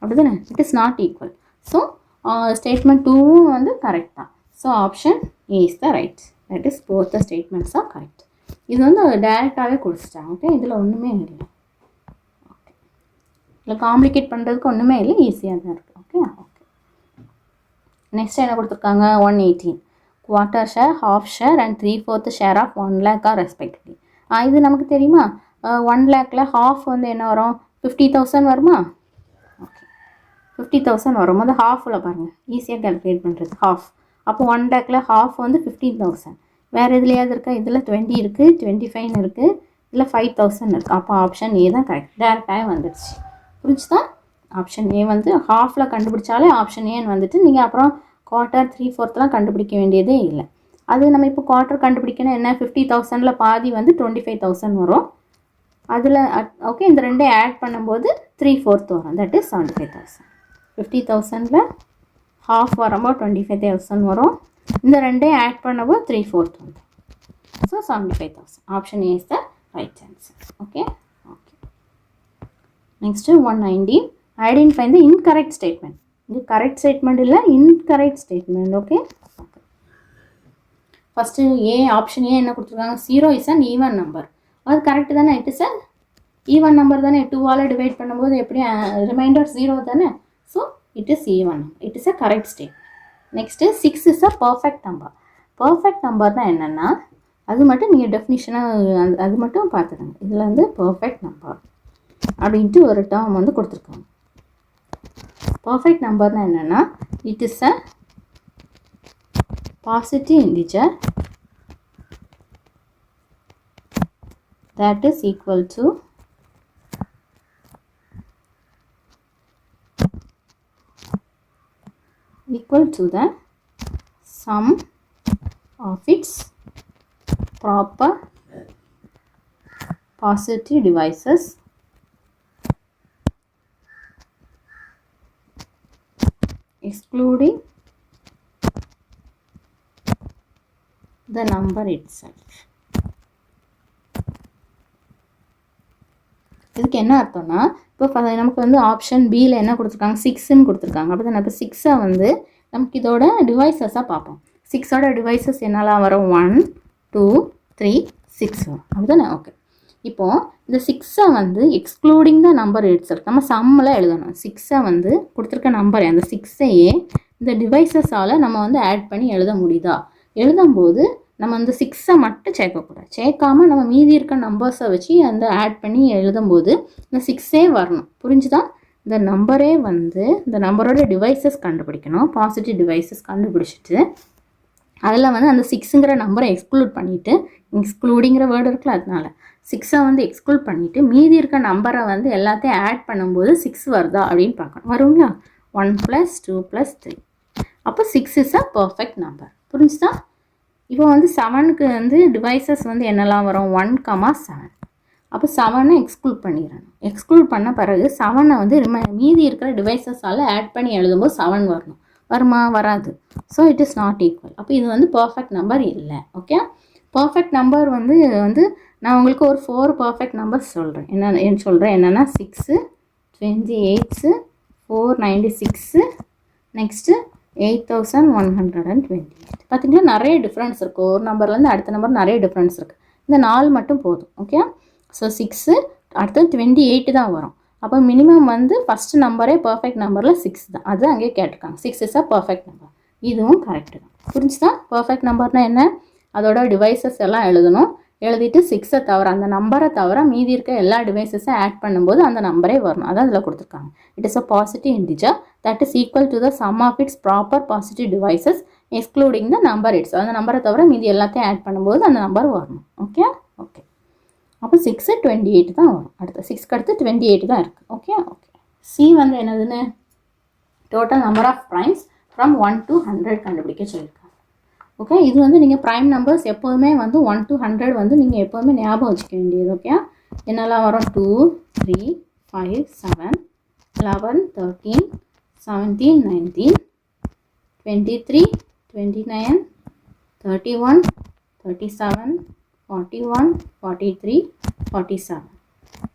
அப்படி தானே? It is not equal. So statement 2வும் வந்து correct தான். So option A is the right. That is both the statements are correct. இது வந்து டைரெக்டாகவே கொடுத்துட்டாங்க. ஓகே, இதில் ஒன்றுமே இல்லை. ஓகே, இதில் காம்ப்ளிகேட் பண்ணுறதுக்கு ஒன்றுமே இல்லை, ஈஸியாக தான் இருக்குது. Okay okay. நெக்ஸ்ட் என்ன கொடுத்துருக்காங்க? 118 quarter share, half share and 3/4 share of 1 lakh are respectively. இது நமக்கு தெரியுமா? 1 lakhல ஹாஃப் வந்து என்ன வரும்? 50,000 வருமா? ஓகே, 50,000 வரும். அது ஹாஃபில் பாருங்கள், ஈஸியாக கேல்குலேட் பண்ணுறது ஹாஃப். அப்போ 1 lakhல ஹாஃப் வந்து 15,000. வேறு எதுலையாவது இருக்கா? இதில் 20 இருக்குது, 25 இருக்குது, இதில் 5,000 இருக்குது. அப்போ ஆப்ஷன் ஏ தான் கரெக்ட். டேரெக்டாக வந்துடுச்சு. புரிஞ்சுதா? ஆப்ஷன் ஏ வந்து ஹாஃபில் கண்டுபிடிச்சாலே ஆப்ஷன் ஏன்னு வந்துட்டு நீங்கள் அப்புறம் குவார்ட்டர் 3/4 கண்டுபிடிக்க வேண்டியதே இல்லை. அது நம்ம இப்போ குவார்ட்டர் கண்டுபிடிக்கணும். என்ன, 50,000ல் பாதி வந்து 25,000 வரும். அதில் ஓகே, இந்த ரெண்டே ஆட் பண்ணும்போது 3/4 வரும். That is 75,000. 50,000ல் ஹாஃப் வரும்போது 25,000 வரும். இந்த ரெண்டே ஆட் பண்ணவோ 3/4 வந்து. So 75,000. Option A is the right answer. Okay okay. Next 190 identify the incorrect statement. இது கரெக்ட் ஸ்டேட்மெண்ட் இல்லை, incorrect statement. Okay okay. First A, option A என்ன கொடுத்துருக்காங்க? 0 இஸ் அன் ஈவன் நம்பர். அது கரெக்டு தானே? It is a even number தானே. 2ஆல் divide பண்ணும்போது எப்படி reminder 0 தானே. So it is even number. It is a correct statement. Next 6 is a perfect number. Perfect நம்பர்னால் என்னென்னா அது மட்டும் நீங்கள் டெஃபினிஷனாக அது மட்டும் பார்த்துக்கோங்க. இதில் வந்து பர்ஃபெக்ட் நம்பர் அப்படின்ட்டு ஒரு டேர்ம் வந்து கொடுத்துருக்காங்க. பர்ஃபெக்ட் நம்பர்னால் என்னென்னா it is a positive integer that is equal to the sum of its proper positive divisors excluding the number itself. இதுக்கு என்ன அர்த்தம்னா, இப்போ நமக்கு வந்து ஆப்ஷன் பியில் என்ன கொடுத்துருக்காங்க? 6ன்னு கொடுத்துருக்காங்க. அப்போ தான் இப்போ 6 வந்து நமக்கு இதோட டிவைசஸாக பார்ப்போம். 6ஓட டிவைசஸ் என்னெல்லாம் வரும்? 1 2 3 6 வரும். அப்படிதானே? ஓகே. இப்போது இந்த 6 வந்து எக்ஸ்க்ளூடிங் த நம்பர் இட்ஸெல்ஃப் நம்ம சம்மில் எழுதணும். 6 வந்து கொடுத்துருக்க நம்பர், அந்த 6ஐயே இந்த டிவைசஸால் நம்ம வந்து ஆட் பண்ணி எழுத முடியுதா? எழுதும்போது நம்ம அந்த 6 மட்டும் சேர்க்கக்கூடாது. சேர்க்காமல் நம்ம மீதி இருக்க நம்பர்ஸை வச்சு அந்த ஆட் பண்ணி எழுதும்போது இந்த 6 வரணும். புரிஞ்சுதான்? இந்த நம்பரே வந்து இந்த நம்பரோட டிவைசஸ் கண்டுபிடிக்கணும். பாசிட்டிவ் டிவைசஸ் கண்டுபிடிச்சிட்டு அதில் வந்து அந்த 6ங்கிற நம்பரை எக்ஸ்க்ளூட் பண்ணிவிட்டு, எக்ஸ்க்ளூடிங்கிற வேர்டு இருக்குல்ல, அதனால 6 வந்து எக்ஸ்க்ளூட் பண்ணிவிட்டு மீதி இருக்க நம்பரை வந்து எல்லாத்தையும் ஆட் பண்ணும்போது 6 வருதா அப்படின்னு பார்க்கணும். வருங்களா? 1 + 2 + 3. அப்போ 6 இஸ் அ பர்ஃபெக்ட் நம்பர். புரிஞ்சுதா? இப்போ வந்து 7க்கு வந்து டிவைசஸ் வந்து என்னெல்லாம் வரும் 1,7. அப்போ 7 எக்ஸ்க்ளூட் பண்ணிடணும். எக்ஸ்க்ளூட் பண்ண பிறகு 7 வந்து மீதி இருக்கிற டிவைசஸால் ஆட் பண்ணி எழுதும்போது 7 வரணும். வருமா? வராது. So it is not equal. அப்போ இது வந்து பர்ஃபெக்ட் நம்பர் இல்லை. ஓகே, பர்ஃபெக்ட் நம்பர் வந்து நான் உங்களுக்கு ஒரு 4 பர்ஃபெக்ட் நம்பர்ஸ் சொல்கிறேன். என்னென்னா 6, 28, 496, நெக்ஸ்ட்டு 8128. பார்த்திங்கன்னா நிறைய டிஃப்ரென்ஸ் இருக்குது. ஒரு நம்பர்லேருந்து அடுத்த நம்பர் நிறைய டிஃப்ரென்ஸ் இருக்குது. இந்த 4 மட்டும் போதும். ஓகே, ஸோ 6 அடுத்தது 28 தான் வரும். அப்போ மினிமம் வந்து ஃபஸ்ட்டு நம்பரே பர்ஃபெக்ட் நம்பரில் 6 தான். அது அங்கேயே கேட்டிருக்காங்க. 6 இஸ் அ பர்ஃபெக்ட் நம்பர். இதுவும் கரெக்டு தான். புரிஞ்சுதான்? பர்ஃபெக்ட் நம்பர்னால் என்ன? அதோட டிவைசஸ் எல்லாம் எழுதணும். எழுதிட்டு 6 தவிர அந்த நம்பரை தவிர மீதி இருக்க எல்லா டிவைசஸை ஆட் பண்ணும்போது அந்த நம்பரே வரணும். அதான் அதில் கொடுத்துருக்காங்க. It is a positive integer that is equal to the sum of its proper positive divisors excluding the number its. அந்த நம்பரை தவிர மீதி எல்லாத்தையும் ஆட் பண்ணும்போது அந்த நம்பர் வரணும். ஓகே ஓகே, அப்போ 6 28 தான் வரும். அடுத்து 6க்கு அடுத்து 28 தான் இருக்குது. Okay okay. சி வந்து என்னதுன்னு total number of primes from 1 to 100 கண்டுபிடிக்க சொல்லியிருக்காங்க. ஓகே, இது வந்து நீங்கள் ப்ரைம் நம்பர்ஸ் எப்போதுமே வந்து 1 to 100 வந்து நீங்கள் எப்போதுமே ஞாபகம் வச்சுக்க வேண்டியது. ஓகே, என்னெல்லாம் வரும்? 2, 3, 5, 7, 11, 13, 17, 19, 23, 29, 31, 37, 41, 43, 47.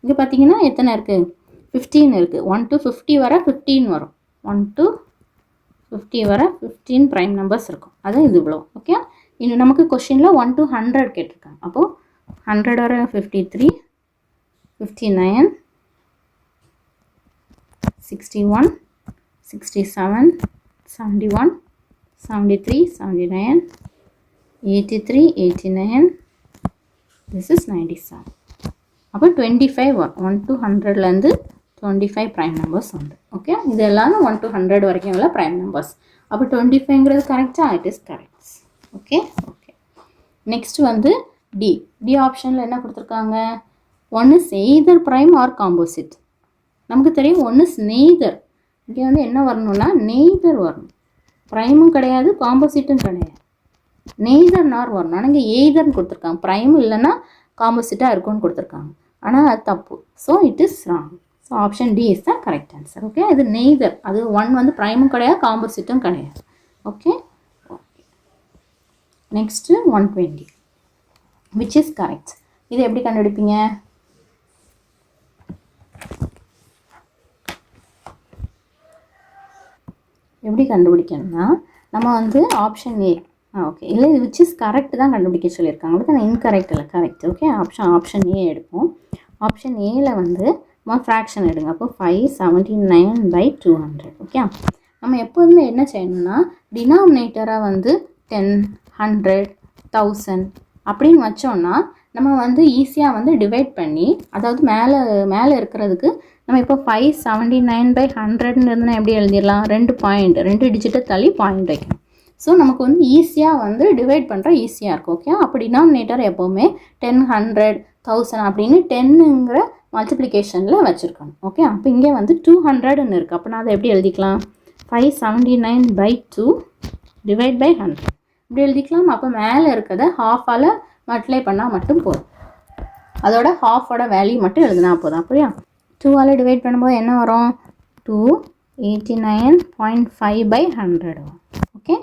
இங்கே பார்த்தீங்கன்னா எத்தனை இருக்குது? 15 இருக்குது. 1 to 50 வர 15 வரும். 1 to 50 வர 15 ப்ரைம் நம்பர்ஸ் இருக்கும். அது இது இவ்வளோ. ஓகே, இன்னும் நமக்கு கொஷினில் 1 to 100 கேட்டிருக்காங்க. அப்போது 100 வர 53, 59, 61, 67, 71, 73, 79, 83, 89, this is 97. அப்போ 25 வரும். 1 to 100லேருந்து 25 ப்ரைம் நம்பர்ஸ் உண்டு. ஓகே, இது எல்லாரும் 1 to 100 வரைக்கும் உள்ள ப்ரைம் நம்பர்ஸ். அப்போ 25ங்கிறது கரெக்டாக? It is correct. Okay okay. Next வந்து டி ஆப்ஷனில் என்ன கொடுத்துருக்காங்க? One is either prime or composite. நமக்கு தெரியும் ஒன் இஸ் நெய்தர். இங்கே வந்து என்ன வரணும்னா நெய்தர் வரணும். ப்ரைமும் கிடையாது, காம்போசிட்டும் கிடையாது. நெய்தர் நார் வரணும். ஆனால் இங்கே எய்தர்னு கொடுத்துருக்காங்க. ப்ரைம் இல்லைன்னா காம்போசிட்டாக இருக்கும்னு கொடுத்துருக்காங்க. ஆனால் அது தப்பு. So it is wrong. So option D is the correct answer. Okay, இது நெய்தர். அது 1 வந்து ப்ரைமும் கிடையாது, காம்போசிட்டும் கிடையாது. Okay okay. Next 120 which is correct. இது எப்படி கண்டுபிடிப்பீங்க? எப்படி கண்டுபிடிக்கணும்னா நம்ம வந்து ஆப்ஷன் ஏ ஓகே இல்லை இது விச் இஸ் கரெக்ட் தான் கண்டுபிடிக்க சொல்லியிருக்காங்க. அப்படி தான் இன்கரெக்ட் இல்லை, கரெக்ட். ஓகே, ஆப்ஷன் ஏ எடுப்போம். ஆப்ஷன் ஏல வந்து ஃப்ராக்ஷன் எடுங்க. அப்போ 579/200. ஓகே, நம்ம எப்போதுமே என்ன செய்யணும்னா டினாமினேட்டராக வந்து 10, 100, 1000 அப்படின்னு வச்சோன்னா நம்ம வந்து ஈஸியாக வந்து டிவைட் பண்ணி, அதாவது மேலே இருக்கிறதுக்கு நம்ம இப்போ 579/100ன்னு இருந்தோன்னா எப்படி எழுதிடலாம்? 2 டிஜிட்டை தள்ளி பாயிண்ட் வைக்கணும். ஸோ நமக்கு வந்து ஈஸியாக வந்து டிவைட் பண்ணுற ஈஸியாக இருக்கும். ஓகே, அப்போ டினாமினேட்டர் எப்போவுமே 10, 100, 1000 அப்படின்னு 10ங்கிற மல்டிப்ளிகேஷனில் வச்சுருக்கணும். ஓகே, அப்போ இங்கே வந்து 200ன்னு இருக்குது. அப்போ நான் அதை எப்படி எழுதிக்கலாம்? 579/2 /100 இப்படி எழுதிக்கலாம். அப்போ மேலே இருக்கிறத ஹாஃபால் மல்டிப்ளை பண்ணால் மட்டும் போதும். அதோட ஹாஃபோட வேல்யூ மட்டும் எழுதினா போதும். அப்படியா? 2ஆல் டிவைட் பண்ணும்போது என்ன வரும்? 289.5/100 வரும். ஓகே,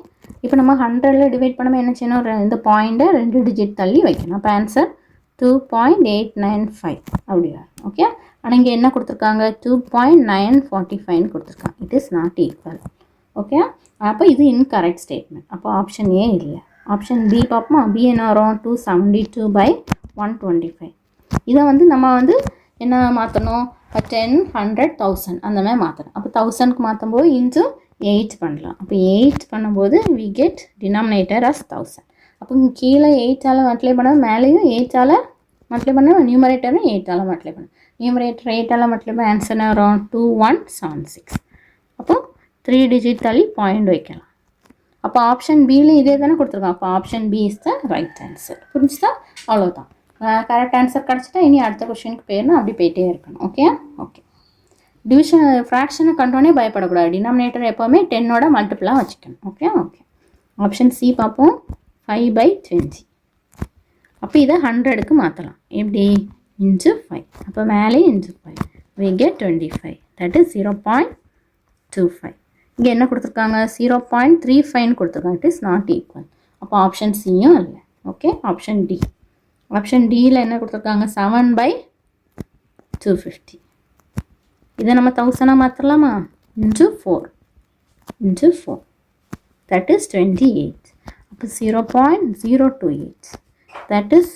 இப்போ நம்ம 100ல் டிவைட் பண்ணும்போது என்ன செய்யணும்? இந்த பாயிண்ட்டை 2 டிஜிட் தள்ளி வைக்கணும். அப்போ ஆன்சர் 2.895 அப்படியா? ஓகே, ஆனால் இங்கே என்ன கொடுத்துருக்காங்க? 2.945 கொடுத்துருக்காங்க. It is not equal. Okay, அப்போ இது இன்கரெக்ட் ஸ்டேட்மெண்ட். அப்போ ஆப்ஷன் ஏ இல்லை. ஆப்ஷன் பி பார்ப்போமா? பி என்ன வரும்? 272/125. இதை வந்து நம்ம வந்து என்ன மாற்றணும்? 10, 100, 1000 அந்த மாதிரி மாற்றணும். அப்போ 1000க்கு மாற்றும் போது இன்ட்டு 8 பண்ணலாம். அப்போ 8 பண்ணும்போது we get denominator as 1000. அப்போ கீழே 8ஆல் மல்டிப்ளை பண்ணால் மேலேயும் 8ஆல் மல்டிப்ளை பண்ணால் நியூமரேட்டரும் 8ஆல் மல்டிப்ளை பண்ணணும். நியூமரேட்டர் 8ஆல் மல்டிப்ளை பண்ண ஆன்சர் வரும் 2176. அப்போ 3 டிஜிட் தள்ளி பாயிண்ட் வைக்கலாம். அப்போ ஆப்ஷன் பியில் இதே தானே கொடுத்துருக்கோம். அப்போ option B is the right answer. புரிஞ்சுதா? அவ்வளோதான். கரெக்ட் ஆன்சர் கிடச்சிட்டா இனி அடுத்த கொஸ்டினுக்கு போயிடணும். அப்படி போயிட்டே இருக்கணும். Okay okay. டிவிஷன் ஃப்ராக்ஷனை கண்டோனே பயப்படக்கூடாது. டினாமினேட்டர் எப்போவுமே 10ஓட மல்டிப்ளாக வச்சுக்கணும். Okay okay. ஆப்ஷன் சி பார்ப்போம். 5/20. அப்போ இதை 100க்கு மாற்றலாம். எப்படி? இன்ட்டு 5. அப்போ மேலே into 5. we get 25. that is 0.25. இங்கே என்ன கொடுத்துருக்காங்க? 0.35 கொடுத்துருக்காங்க. It is not equal. அப்போ ஆப்ஷன் சியும் இல்லை. Okay, option D. ஆப்ஷன் டியில் என்ன கொடுத்துருக்காங்க? 7/250. இதை நம்ம 1000 மாற்றலாமா? இன்ட்டு 4. that is 28. அப்போ 0.028. that is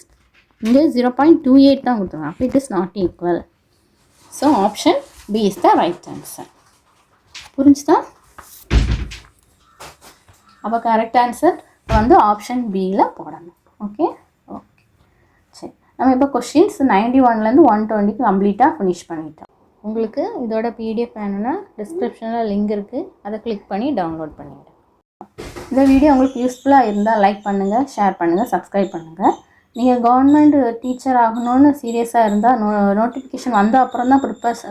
இங்கே 0.28 தான் கொடுத்துருக்காங்க. அப்போ it is not equal. So option B is the right answer. புரிஞ்சுதா? அப்போ கரெக்ட் ஆன்சர் வந்து ஆப்ஷன் பியில் போடணும். ஓகே, சரி. நம்ம இப்போ கொஷின்ஸ் 91லேருந்து 120 கம்ப்ளீட்டாக ஃபினிஷ் பண்ணிட்டோம். உங்களுக்கு இதோட பிடிஎஃப் வேணும்னா டிஸ்கிரிப்ஷனில் லிங்க் இருக்குது, அதை கிளிக் பண்ணி டவுன்லோட் பண்ணிவிடுங்க. இந்த வீடியோ உங்களுக்கு யூஸ்ஃபுல்லாக இருந்தால் லைக் பண்ணுங்கள், ஷேர் பண்ணுங்கள், சப்ஸ்கிரைப் பண்ணுங்கள். நீங்கள் கவர்மெண்ட் டீச்சர் ஆகணும்னு சீரியஸாக இருந்தால் நோட்டிஃபிகேஷன் வந்த அப்புறம் தான்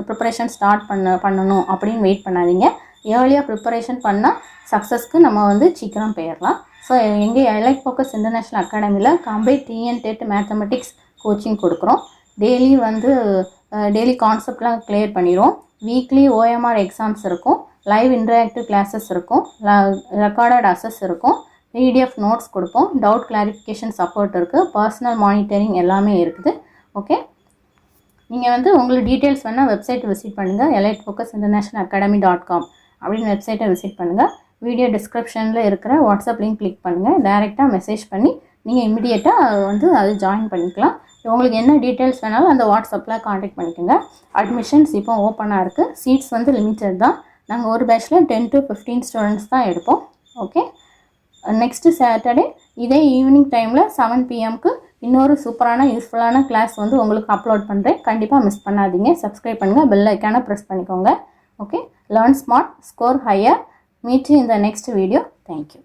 ப்ரிப்பரேஷன் ஸ்டார்ட் பண்ணணும் அப்படின்னு வெயிட் பண்ணாதீங்க. ஏர்லியாக ப்ரிப்பரேஷன் பண்ணால் சக்ஸஸ்க்கு நம்ம வந்து சீக்கிரம் போயிடலாம். ஸோ எங்கள் எலைட் ஃபோக்கஸ் இன்டர்நேஷ்னல் அகாடமியில் கம்ப்ளீட் டிஎன்டெட் மேத்தமெட்டிக்ஸ் கோச்சிங் கொடுக்குறோம். டெய்லி கான்செப்ட்லாம் கிளியர் பண்ணிடுவோம். வீக்லி ஓஎம்ஆர் எக்ஸாம்ஸ் இருக்கும், லைவ் இன்டராக்டிவ் கிளாஸஸ் இருக்கும், ரெக்கார்டட் அசஸ் இருக்கும், பிடிஎஃப் நோட்ஸ் கொடுப்போம், டவுட் கிளாரிஃபிகேஷன் சப்போர்ட் இருக்குது, பர்சனல் மானிட்டரிங் எல்லாமே இருக்குது. ஓகே, நீங்கள் வந்து உங்களுக்கு டீட்டெயில்ஸ் வேணால் வெப்சைட்டை விசிட் பண்ணுங்கள். எலைட் ஃபோக்கஸ் இன்டர்நேஷ்னல் அகாடமி.com அப்படின்னு வெப்சைட்டை விசிட் பண்ணுங்கள். வீடியோ டிஸ்கிரிப்ஷனில் இருக்கிற வாட்ஸ்அப் லிங்க் கிளிக் பண்ணுங்கள். டைரெக்டாக மெசேஜ் பண்ணி நீங்கள் இமிடியேட்டாக வந்து அது ஜாயின் பண்ணிக்கலாம். உங்களுக்கு என்ன டீட்டெயில்ஸ் வேணாலும் அந்த வாட்ஸ்அப்பில் காண்டாக்ட் பண்ணிக்கோங்க. அட்மிஷன்ஸ் இப்போ ஓப்பனாக இருக்குது. சீட்ஸ் வந்து லிமிட்டட் தான். நாங்கள் ஒரு பேட்ச்சில் 10 to 15 ஸ்டூடெண்ட்ஸ் தான் எடுப்போம். ஓகே, நெக்ஸ்ட்டு சாட்டர்டே இதே ஈவினிங் டைமில் 7 PM இன்னொரு சூப்பரான யூஸ்ஃபுல்லான கிளாஸ் வந்து உங்களுக்கு அப்லோட் பண்ணுறேன். கண்டிப்பாக மிஸ் பண்ணாதீங்க. சப்ஸ்கிரைப் பண்ணுங்கள், பெல் ஐக்கானை ப்ரெஸ் பண்ணிக்கோங்க. Okay, learn smart, score higher. Meet you in the next video. Thank you.